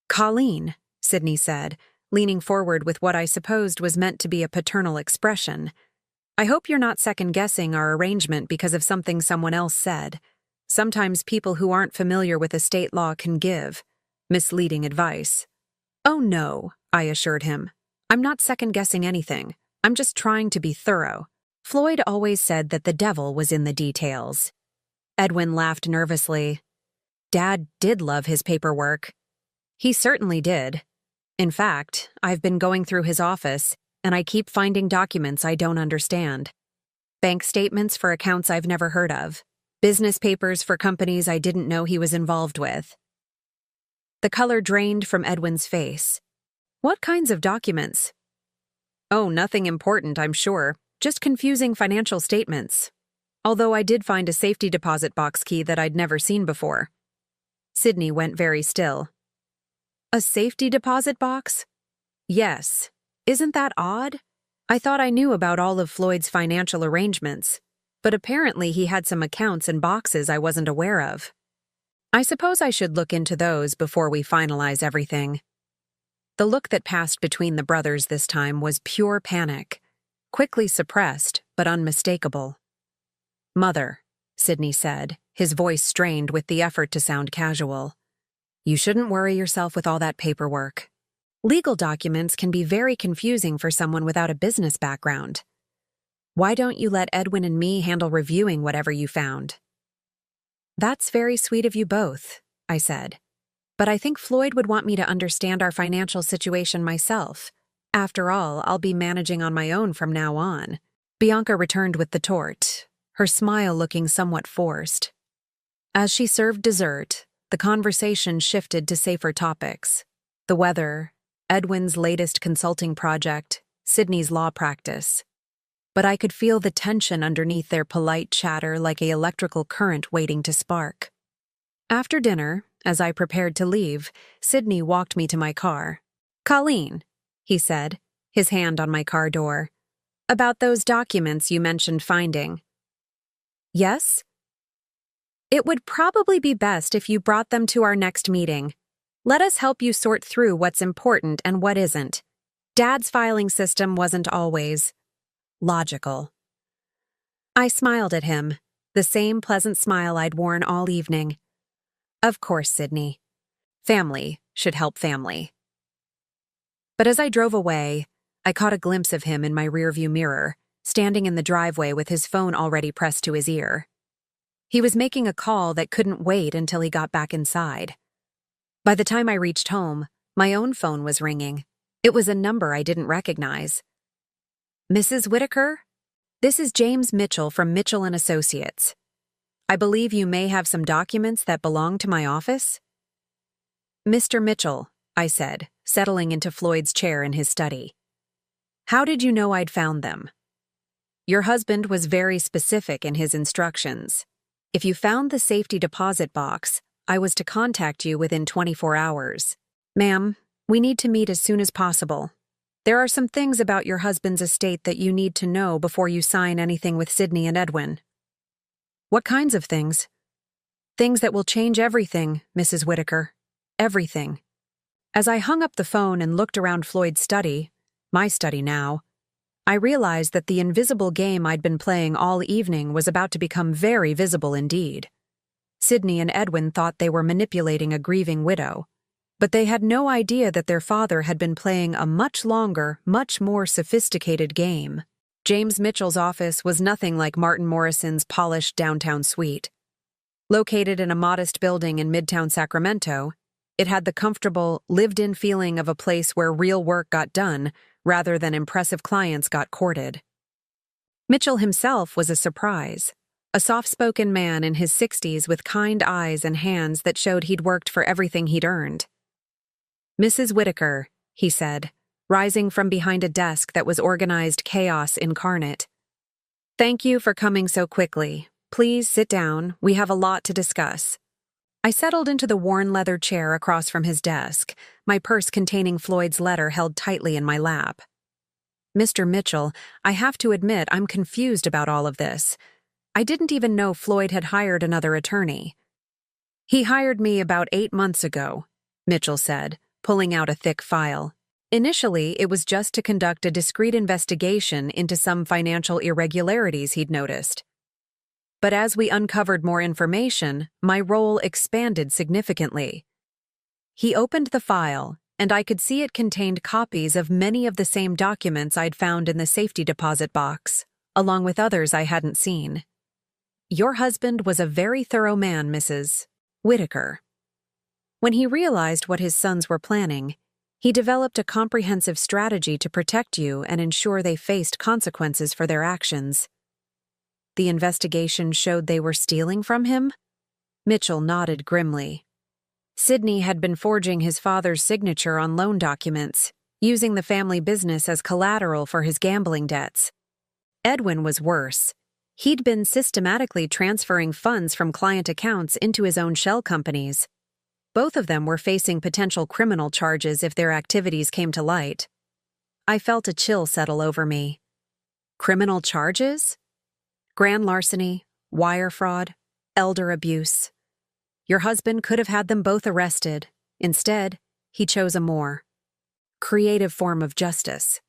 "Colleen," Sydney said, leaning forward with what I supposed was meant to be a paternal expression, "I hope you're not second-guessing our arrangement because of something someone else said. Sometimes people who aren't familiar with estate law can give misleading advice." "Oh no," I assured him. "I'm not second-guessing anything. I'm just trying to be thorough. Floyd always said that the devil was in the details." Edwin laughed nervously. "Dad did love his paperwork." "He certainly did. In fact, I've been going through his office, and I keep finding documents I don't understand. Bank statements for accounts I've never heard of. Business papers for companies I didn't know he was involved with." The color drained from Edwin's face. What kinds of documents? Oh, nothing important, I'm sure. Just confusing financial statements. Although I did find a safety deposit box key that I'd never seen before. Sydney went very still. A safety deposit box? Yes. Isn't that odd? I thought I knew about all of Floyd's financial arrangements, but apparently he had some accounts and boxes I wasn't aware of. I suppose I should look into those before we finalize everything. The look that passed between the brothers this time was pure panic, quickly suppressed but unmistakable. "Mother," Sydney said, his voice strained with the effort to sound casual, "you shouldn't worry yourself with all that paperwork. Legal documents can be very confusing for someone without a business background. Why don't you let Edwin and me handle reviewing whatever you found?" "That's very sweet of you both," I said. "But I think Floyd would want me to understand our financial situation myself. After all, I'll be managing on my own from now on." Bianca returned with the torte, her smile looking somewhat forced. As she served dessert, the conversation shifted to safer topics: the weather, Edwin's latest consulting project, Sydney's law practice. But I could feel the tension underneath their polite chatter like an electrical current waiting to spark. After dinner, as I prepared to leave, Sydney walked me to my car. "Colleen," he said, his hand on my car door, "about those documents you mentioned finding." "Yes?" "It would probably be best if you brought them to our next meeting. Let us help you sort through what's important and what isn't. Dad's filing system wasn't always logical." I smiled at him, the same pleasant smile I'd worn all evening. Of course, Sydney. Family should help family. But as I drove away, I caught a glimpse of him in my rearview mirror, standing in the driveway with his phone already pressed to his ear. He was making a call that couldn't wait until he got back inside. By the time I reached home, my own phone was ringing. It was a number I didn't recognize. "Mrs. Whitaker? This is James Mitchell from Mitchell & Associates. I believe you may have some documents that belong to my office?" "Mr. Mitchell," I said, settling into Floyd's chair in his study. "How did you know I'd found them?" "Your husband was very specific in his instructions. If you found the safety deposit box, I was to contact you within 24 hours. Ma'am, we need to meet as soon as possible. There are some things about your husband's estate that you need to know before you sign anything with Sydney and Edwin." "What kinds of things?" "Things that will change everything, Mrs. Whitaker. Everything." As I hung up the phone and looked around Floyd's study, my study now, I realized that the invisible game I'd been playing all evening was about to become very visible indeed. Sydney and Edwin thought they were manipulating a grieving widow, but they had no idea that their father had been playing a much longer, much more sophisticated game. James Mitchell's office was nothing like Martin Morrison's polished downtown suite. Located in a modest building in Midtown Sacramento, it had the comfortable, lived-in feeling of a place where real work got done rather than impressive clients got courted. Mitchell himself was a surprise, a soft-spoken man in his 60s with kind eyes and hands that showed he'd worked for everything he'd earned. "Mrs. Whitaker," he said, rising from behind a desk that was organized chaos incarnate. "Thank you for coming so quickly. Please sit down. We have a lot to discuss." I settled into the worn leather chair across from his desk, my purse containing Floyd's letter held tightly in my lap. "Mr. Mitchell, I have to admit I'm confused about all of this. I didn't even know Floyd had hired another attorney." "He hired me about 8 months ago," Mitchell said, pulling out a thick file. "Initially, it was just to conduct a discreet investigation into some financial irregularities he'd noticed. But as we uncovered more information, my role expanded significantly." He opened the file, and I could see it contained copies of many of the same documents I'd found in the safety deposit box, along with others I hadn't seen. "Your husband was a very thorough man, Mrs. Whitaker." When he realized what his sons were planning, he developed a comprehensive strategy to protect you and ensure they faced consequences for their actions. "The investigation showed they were stealing from him?" Mitchell nodded grimly. "Sydney had been forging his father's signature on loan documents, using the family business as collateral for his gambling debts. Edwin was worse. He'd been systematically transferring funds from client accounts into his own shell companies. Both of them were facing potential criminal charges if their activities came to light. I felt a chill settle over me. Criminal charges? Grand larceny, wire fraud, elder abuse. Your husband could have had them both arrested. Instead, he chose a more creative form of justice.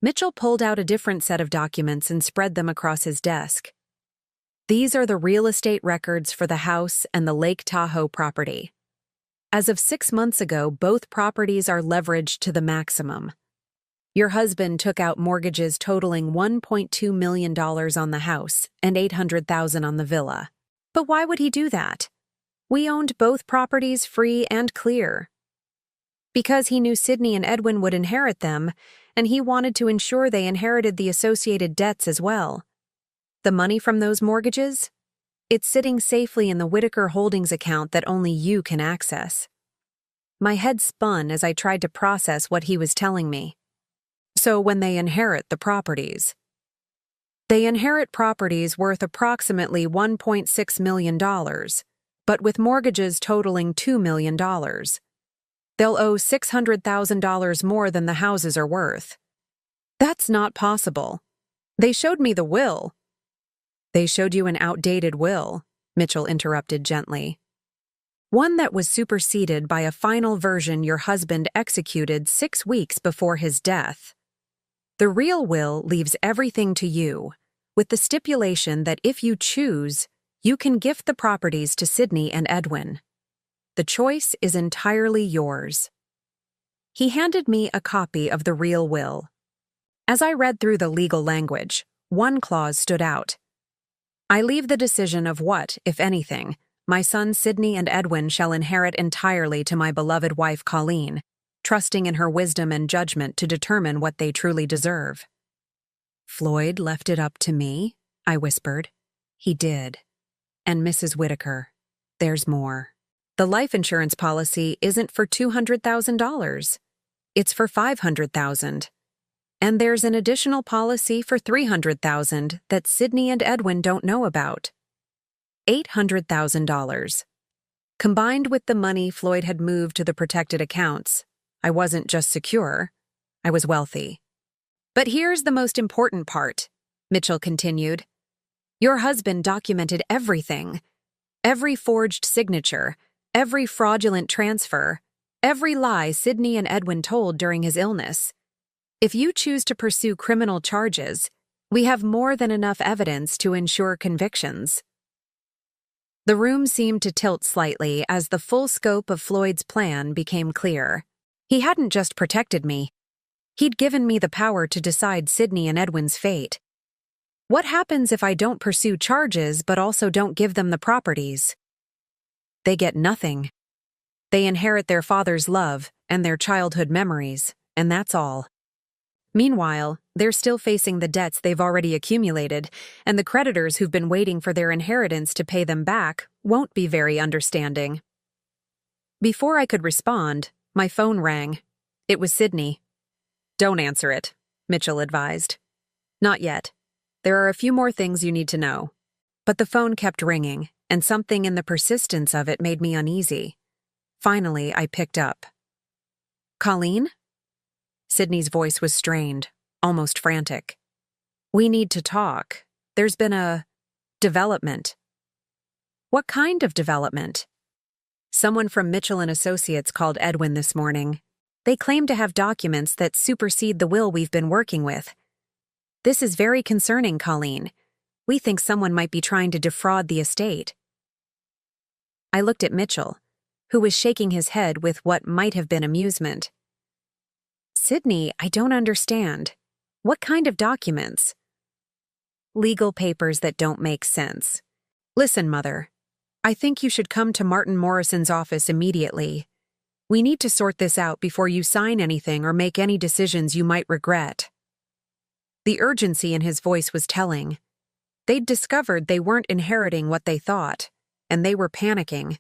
Mitchell pulled out a different set of documents and spread them across his desk. These are the real estate records for the house and the Lake Tahoe property. As of 6 months ago, both properties are leveraged to the maximum. Your husband took out mortgages totaling $1.2 million on the house and $800,000 on the villa. But why would he do that? We owned both properties free and clear. Because he knew Sydney and Edwin would inherit them, and he wanted to ensure they inherited the associated debts as well. The money from those mortgages? It's sitting safely in the Whitaker Holdings account that only you can access. My head spun as I tried to process what he was telling me. So when they inherit the properties, they inherit properties worth approximately $1.6 million, but with mortgages totaling $2 million. They'll owe $600,000 more than the houses are worth. That's not possible. They showed me the will. They showed you an outdated will, Mitchell interrupted gently. One that was superseded by a final version your husband executed 6 weeks before his death. The real will leaves everything to you, with the stipulation that if you choose, you can gift the properties to Sydney and Edwin. The choice is entirely yours. He handed me a copy of the real will. As I read through the legal language, one clause stood out. I leave the decision of what, if anything, my sons Sydney and Edwin shall inherit entirely to my beloved wife Colleen, trusting in her wisdom and judgment to determine what they truly deserve. Floyd left it up to me, I whispered. He did. And Mrs. Whitaker, there's more. The life insurance policy isn't for $200,000. It's for $500,000. And there's an additional policy for $300,000 that Sydney and Edwin don't know about. $800,000. Combined with the money Floyd had moved to the protected accounts, I wasn't just secure, I was wealthy. But here's the most important part, Mitchell continued. Your husband documented everything. Every forged signature, every fraudulent transfer, every lie Sydney and Edwin told during his illness. If you choose to pursue criminal charges, we have more than enough evidence to ensure convictions. The room seemed to tilt slightly as the full scope of Floyd's plan became clear. He hadn't just protected me. He'd given me the power to decide Sydney and Edwin's fate. What happens if I don't pursue charges but also don't give them the properties? They get nothing. They inherit their father's love and their childhood memories, and that's all. Meanwhile, they're still facing the debts they've already accumulated, and the creditors who've been waiting for their inheritance to pay them back won't be very understanding. Before I could respond, my phone rang. It was Sydney. Don't answer it, Mitchell advised. Not yet. There are a few more things you need to know. But the phone kept ringing, and something in the persistence of it made me uneasy. Finally, I picked up. Colleen? Sydney's voice was strained, almost frantic. We need to talk. There's been a development. What kind of development? Someone from Mitchell and Associates called Edwin this morning. They claim to have documents that supersede the will we've been working with. This is very concerning, Colleen. We think someone might be trying to defraud the estate. I looked at Mitchell, who was shaking his head with what might have been amusement. Sydney, I don't understand. What kind of documents? Legal papers that don't make sense. Listen, Mother. I think you should come to Martin Morrison's office immediately. We need to sort this out before you sign anything or make any decisions you might regret. The urgency in his voice was telling. They'd discovered they weren't inheriting what they thought, and they were panicking.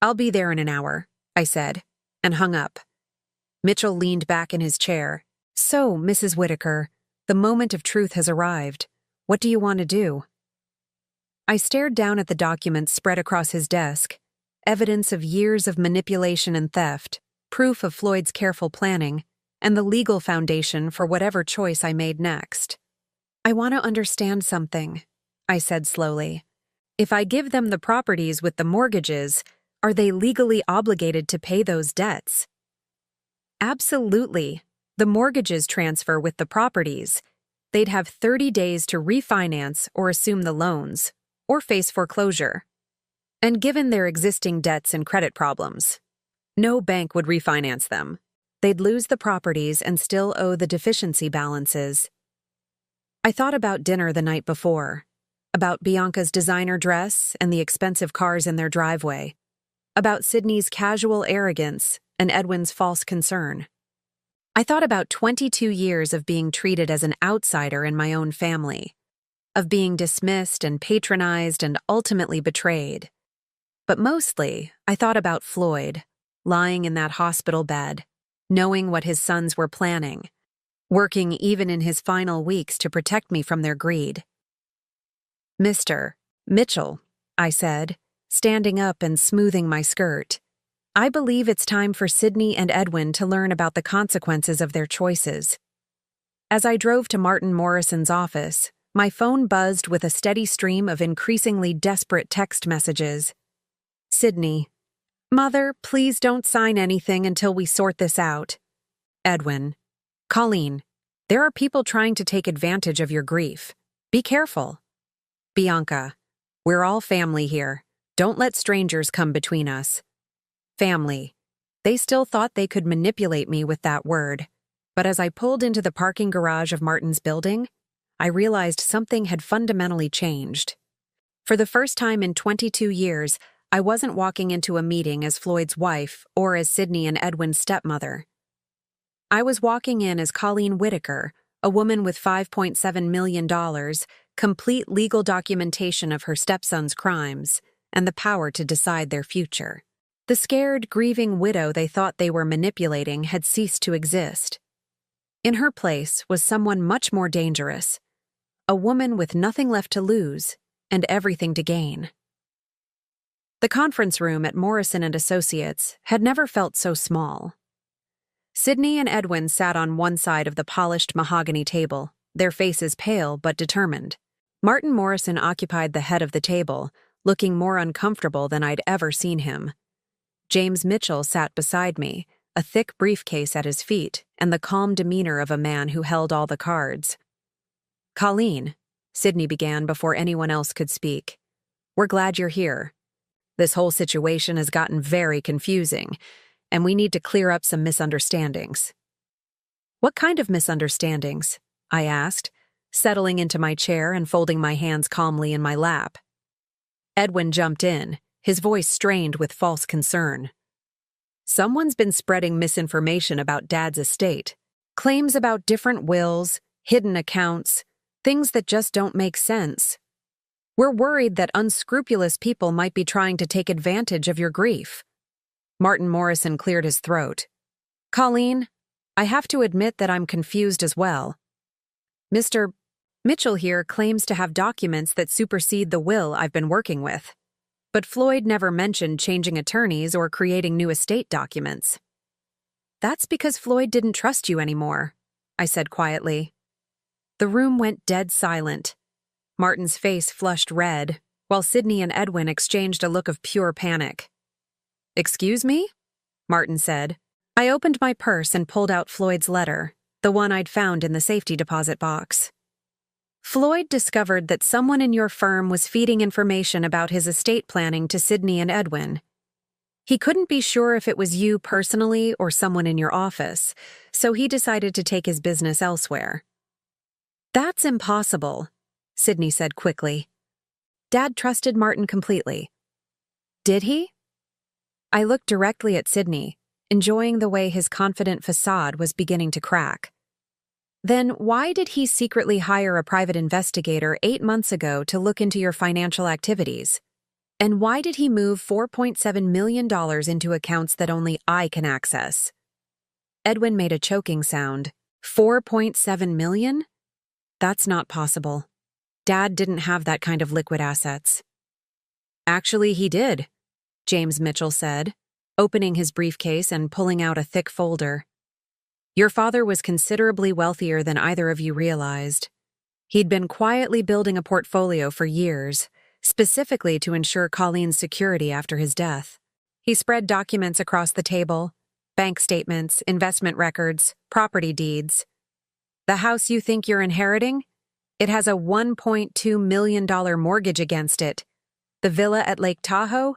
I'll be there in an hour, I said, and hung up. Mitchell leaned back in his chair. So, Mrs. Whitaker, the moment of truth has arrived. What do you want to do? I stared down at the documents spread across his desk, evidence of years of manipulation and theft, proof of Floyd's careful planning, and the legal foundation for whatever choice I made next. I want to understand something, I said slowly. If I give them the properties with the mortgages, are they legally obligated to pay those debts? Absolutely. The mortgages transfer with the properties. They'd have 30 days to refinance or assume the loans, or face foreclosure. And given their existing debts and credit problems, no bank would refinance them. They'd lose the properties and still owe the deficiency balances. I thought about dinner the night before, about Bianca's designer dress and the expensive cars in their driveway, about Sydney's casual arrogance and Edwin's false concern. I thought about 22 years of being treated as an outsider in my own family, of being dismissed and patronized and ultimately betrayed. But mostly, I thought about Floyd, lying in that hospital bed, knowing what his sons were planning, working even in his final weeks to protect me from their greed. Mr. Mitchell, I said, standing up and smoothing my skirt. I believe it's time for Sydney and Edwin to learn about the consequences of their choices. As I drove to Martin Morrison's office, my phone buzzed with a steady stream of increasingly desperate text messages. Sydney. Mother, please don't sign anything until we sort this out. Edwin. Colleen, there are people trying to take advantage of your grief. Be careful. Bianca. We're all family here. Don't let strangers come between us. Family. They still thought they could manipulate me with that word. But as I pulled into the parking garage of Martin's building, I realized something had fundamentally changed. For the first time in 22 years, I wasn't walking into a meeting as Floyd's wife or as Sydney and Edwin's stepmother. I was walking in as Colleen Whitaker, a woman with $5.7 million, complete legal documentation of her stepson's crimes, and the power to decide their future. The scared, grieving widow they thought they were manipulating had ceased to exist. In her place was someone much more dangerous, a woman with nothing left to lose and everything to gain. The conference room at Morrison & Associates had never felt so small. Sydney and Edwin sat on one side of the polished mahogany table, their faces pale but determined. Martin Morrison occupied the head of the table, looking more uncomfortable than I'd ever seen him. James Mitchell sat beside me, a thick briefcase at his feet and the calm demeanor of a man who held all the cards. Colleen, Sydney began before anyone else could speak. We're glad you're here. This whole situation has gotten very confusing, and we need to clear up some misunderstandings. What kind of misunderstandings? I asked, settling into my chair and folding my hands calmly in my lap. Edwin jumped in, his voice strained with false concern. Someone's been spreading misinformation about Dad's estate, claims about different wills, hidden accounts, things that just don't make sense. We're worried that unscrupulous people might be trying to take advantage of your grief. Martin Morrison cleared his throat. Colleen, I have to admit that I'm confused as well. Mr. Mitchell here claims to have documents that supersede the will I've been working with. But Floyd never mentioned changing attorneys or creating new estate documents. That's because Floyd didn't trust you anymore, I said quietly. The room went dead silent. Martin's face flushed red, while Sydney and Edwin exchanged a look of pure panic. Excuse me? Martin said. I opened my purse and pulled out Floyd's letter, the one I'd found in the safety deposit box. Floyd discovered that someone in your firm was feeding information about his estate planning to Sydney and Edwin. He couldn't be sure if it was you personally or someone in your office, so he decided to take his business elsewhere. That's impossible, Sydney said quickly. Dad trusted Martin completely. Did he? I looked directly at Sydney, enjoying the way his confident facade was beginning to crack. Then why did he secretly hire a private investigator 8 months ago to look into your financial activities? And why did he move $4.7 million into accounts that only I can access? Edwin made a choking sound. 4.7 million? That's not possible. Dad didn't have that kind of liquid assets. Actually, he did, James Mitchell said, opening his briefcase and pulling out a thick folder. Your father was considerably wealthier than either of you realized. He'd been quietly building a portfolio for years, specifically to ensure Colleen's security after his death. He spread documents across the table: bank statements, investment records, property deeds. The house you think you're inheriting? It has a $1.2 million mortgage against it. The villa at Lake Tahoe?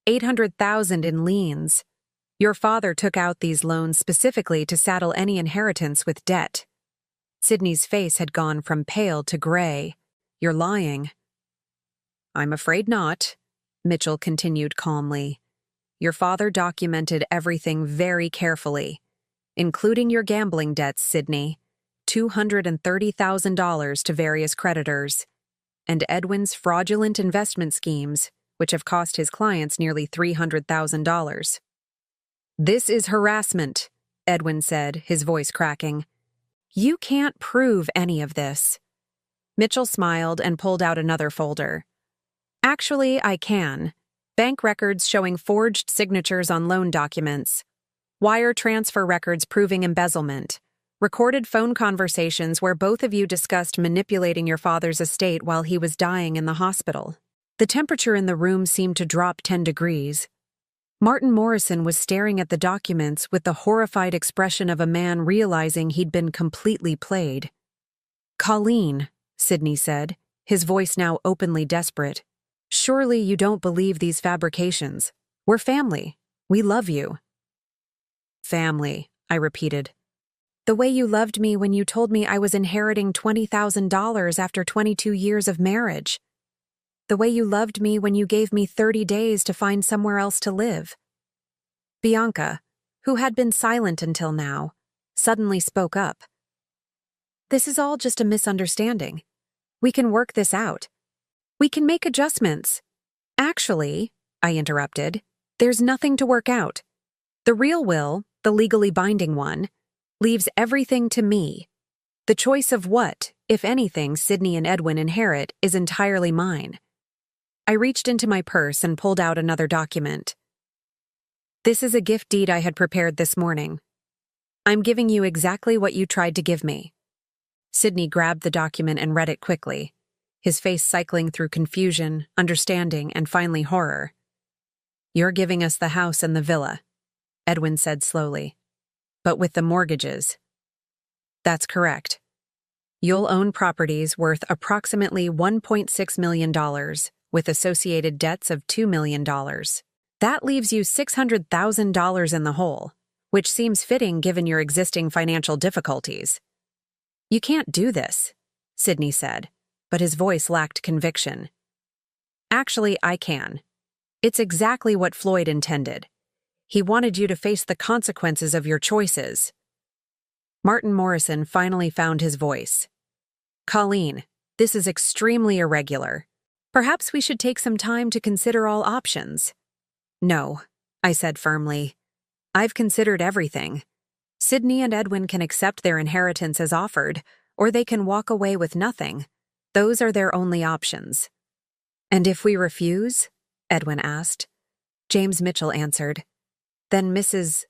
$800,000 in liens. Your father took out these loans specifically to saddle any inheritance with debt. Sydney's face had gone from pale to gray. You're lying. I'm afraid not, Mitchell continued calmly. Your father documented everything very carefully, including your gambling debts, Sydney, $230,000 to various creditors, and Edwin's fraudulent investment schemes, which have cost his clients nearly $300,000. This is harassment, Edwin said, his voice cracking. You can't prove any of this. Mitchell smiled and pulled out another folder. Actually, I can. Bank records showing forged signatures on loan documents, wire transfer records proving embezzlement, recorded phone conversations where both of you discussed manipulating your father's estate while he was dying in the hospital. The temperature in the room seemed to drop 10 degrees. Martin Morrison was staring at the documents with the horrified expression of a man realizing he'd been completely played. Colleen, Sydney said, his voice now openly desperate. Surely you don't believe these fabrications. We're family. We love you. Family, I repeated. The way you loved me when you told me I was inheriting $20,000 after 22 years of marriage. The way you loved me when you gave me 30 days to find somewhere else to live. Bianca, who had been silent until now, suddenly spoke up. This is all just a misunderstanding. We can work this out. We can make adjustments. Actually, I interrupted, there's nothing to work out. The real will, the legally binding one, leaves everything to me. The choice of what, if anything, Sydney and Edwin inherit is entirely mine. I reached into my purse and pulled out another document. This is a gift deed I had prepared this morning. I'm giving you exactly what you tried to give me. Sydney grabbed the document and read it quickly, his face cycling through confusion, understanding, and finally horror. You're giving us the house and the villa, Edwin said slowly. But with the mortgages. That's correct. You'll own properties worth approximately $1.6 million, with associated debts of $2 million. That leaves you $600,000 in the hole, which seems fitting given your existing financial difficulties. You can't do this, Sydney said, but his voice lacked conviction. Actually, I can. It's exactly what Floyd intended. He wanted you to face the consequences of your choices. Martin Morrison finally found his voice. Colleen, this is extremely irregular. Perhaps we should take some time to consider all options. No, I said firmly. I've considered everything. Sydney and Edwin can accept their inheritance as offered, or they can walk away with nothing. Those are their only options. And if we refuse? Edwin asked. James Mitchell answered. Then Mrs.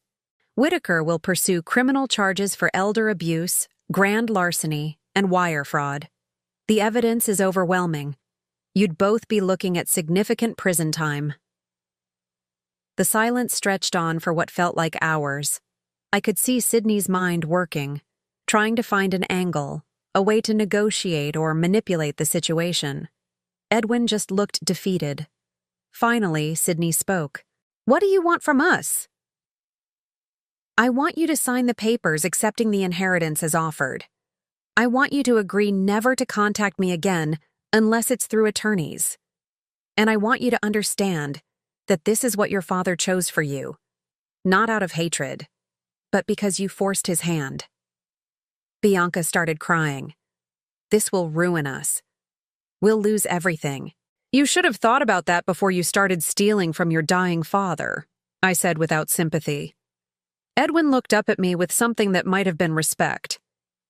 Whitaker will pursue criminal charges for elder abuse, grand larceny, and wire fraud. The evidence is overwhelming. You'd both be looking at significant prison time. The silence stretched on for what felt like hours. I could see Sydney's mind working, trying to find an angle, a way to negotiate or manipulate the situation. Edwin just looked defeated. Finally, Sydney spoke. What do you want from us? I want you to sign the papers accepting the inheritance as offered. I want you to agree never to contact me again unless it's through attorneys. And I want you to understand that this is what your father chose for you, not out of hatred, but because you forced his hand. Bianca started crying. This will ruin us. We'll lose everything. You should have thought about that before you started stealing from your dying father, I said without sympathy. Edwin looked up at me with something that might have been respect.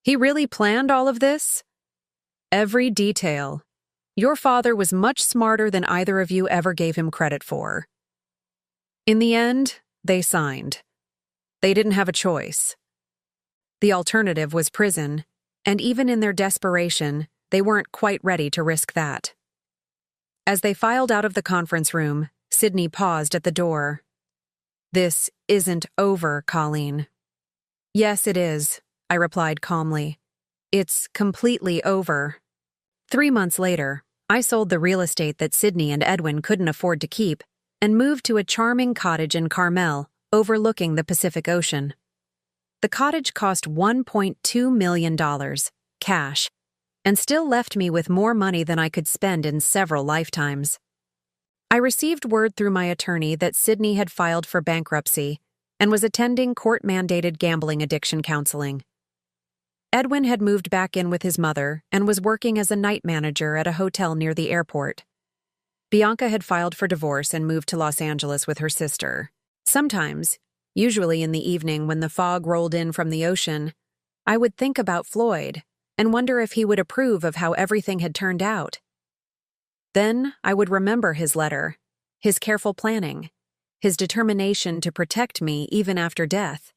He really planned all of this? Every detail. Your father was much smarter than either of you ever gave him credit for. In the end, they signed. They didn't have a choice. The alternative was prison, and even in their desperation, they weren't quite ready to risk that. As they filed out of the conference room, Sydney paused at the door. This isn't over, Colleen. Yes, it is, I replied calmly. It's completely over. 3 months later, I sold the real estate that Sydney and Edwin couldn't afford to keep and moved to a charming cottage in Carmel, overlooking the Pacific Ocean. The cottage cost $1.2 million, cash, and still left me with more money than I could spend in several lifetimes. I received word through my attorney that Sydney had filed for bankruptcy and was attending court-mandated gambling addiction counseling. Edwin had moved back in with his mother and was working as a night manager at a hotel near the airport. Bianca had filed for divorce and moved to Los Angeles with her sister. Sometimes, usually in the evening when the fog rolled in from the ocean, I would think about Floyd and wonder if he would approve of how everything had turned out. Then I would remember his letter, his careful planning, his determination to protect me even after death.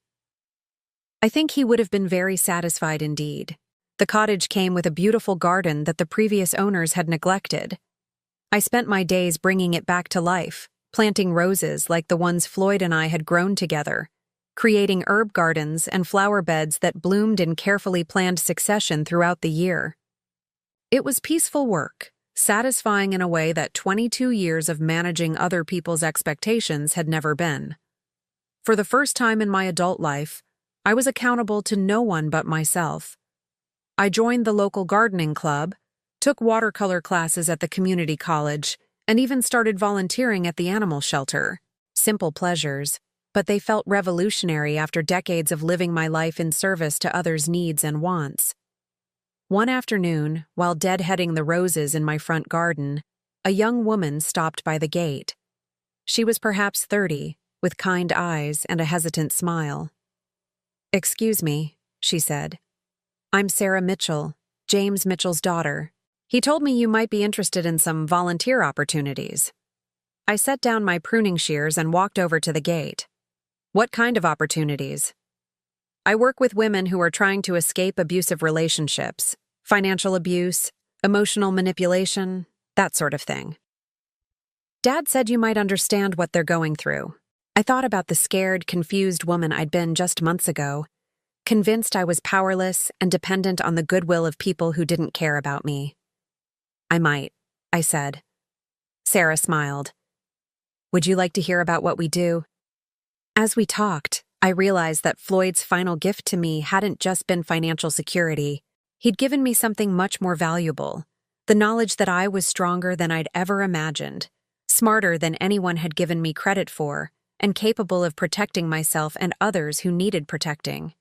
I think he would have been very satisfied indeed. The cottage came with a beautiful garden that the previous owners had neglected. I spent my days bringing it back to life, planting roses like the ones Floyd and I had grown together, creating herb gardens and flower beds that bloomed in carefully planned succession throughout the year. It was peaceful work, satisfying in a way that 22 years of managing other people's expectations had never been. For the first time in my adult life, I was accountable to no one but myself. I joined the local gardening club, took watercolor classes at the community college, and even started volunteering at the animal shelter. Simple pleasures, but they felt revolutionary after decades of living my life in service to others' needs and wants. One afternoon, while deadheading the roses in my front garden, a young woman stopped by the gate. She was perhaps 30, with kind eyes and a hesitant smile. "Excuse me," she said. "I'm Sarah Mitchell, James Mitchell's daughter. He told me you might be interested in some volunteer opportunities." I set down my pruning shears and walked over to the gate. "What kind of opportunities?" "I work with women who are trying to escape abusive relationships, financial abuse, emotional manipulation, that sort of thing." "Dad said you might understand what they're going through." I thought about the scared, confused woman I'd been just months ago, convinced I was powerless and dependent on the goodwill of people who didn't care about me. "I might," I said. Sarah smiled. "Would you like to hear about what we do?" As we talked, I realized that Floyd's final gift to me hadn't just been financial security. He'd given me something much more valuable, the knowledge that I was stronger than I'd ever imagined, smarter than anyone had given me credit for, and capable of protecting myself and others who needed protecting.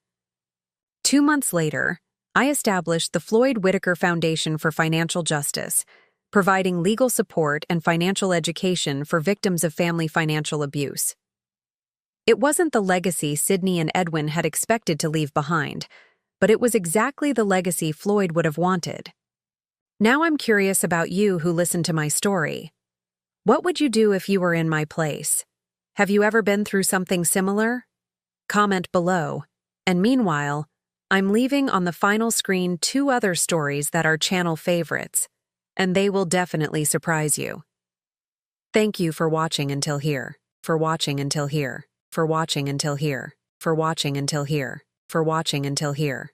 2 months later, I established the Floyd Whitaker Foundation for Financial Justice, providing legal support and financial education for victims of family financial abuse. It wasn't the legacy Sydney and Edwin had expected to leave behind, but it was exactly the legacy Floyd would have wanted. Now I'm curious about you who listened to my story. What would you do if you were in my place? Have you ever been through something similar? Comment below. And meanwhile, I'm leaving on the final screen 2 other stories that are channel favorites, and they will definitely surprise you. Thank you for watching until here, for watching until here, for watching until here, for watching until here, for watching until here.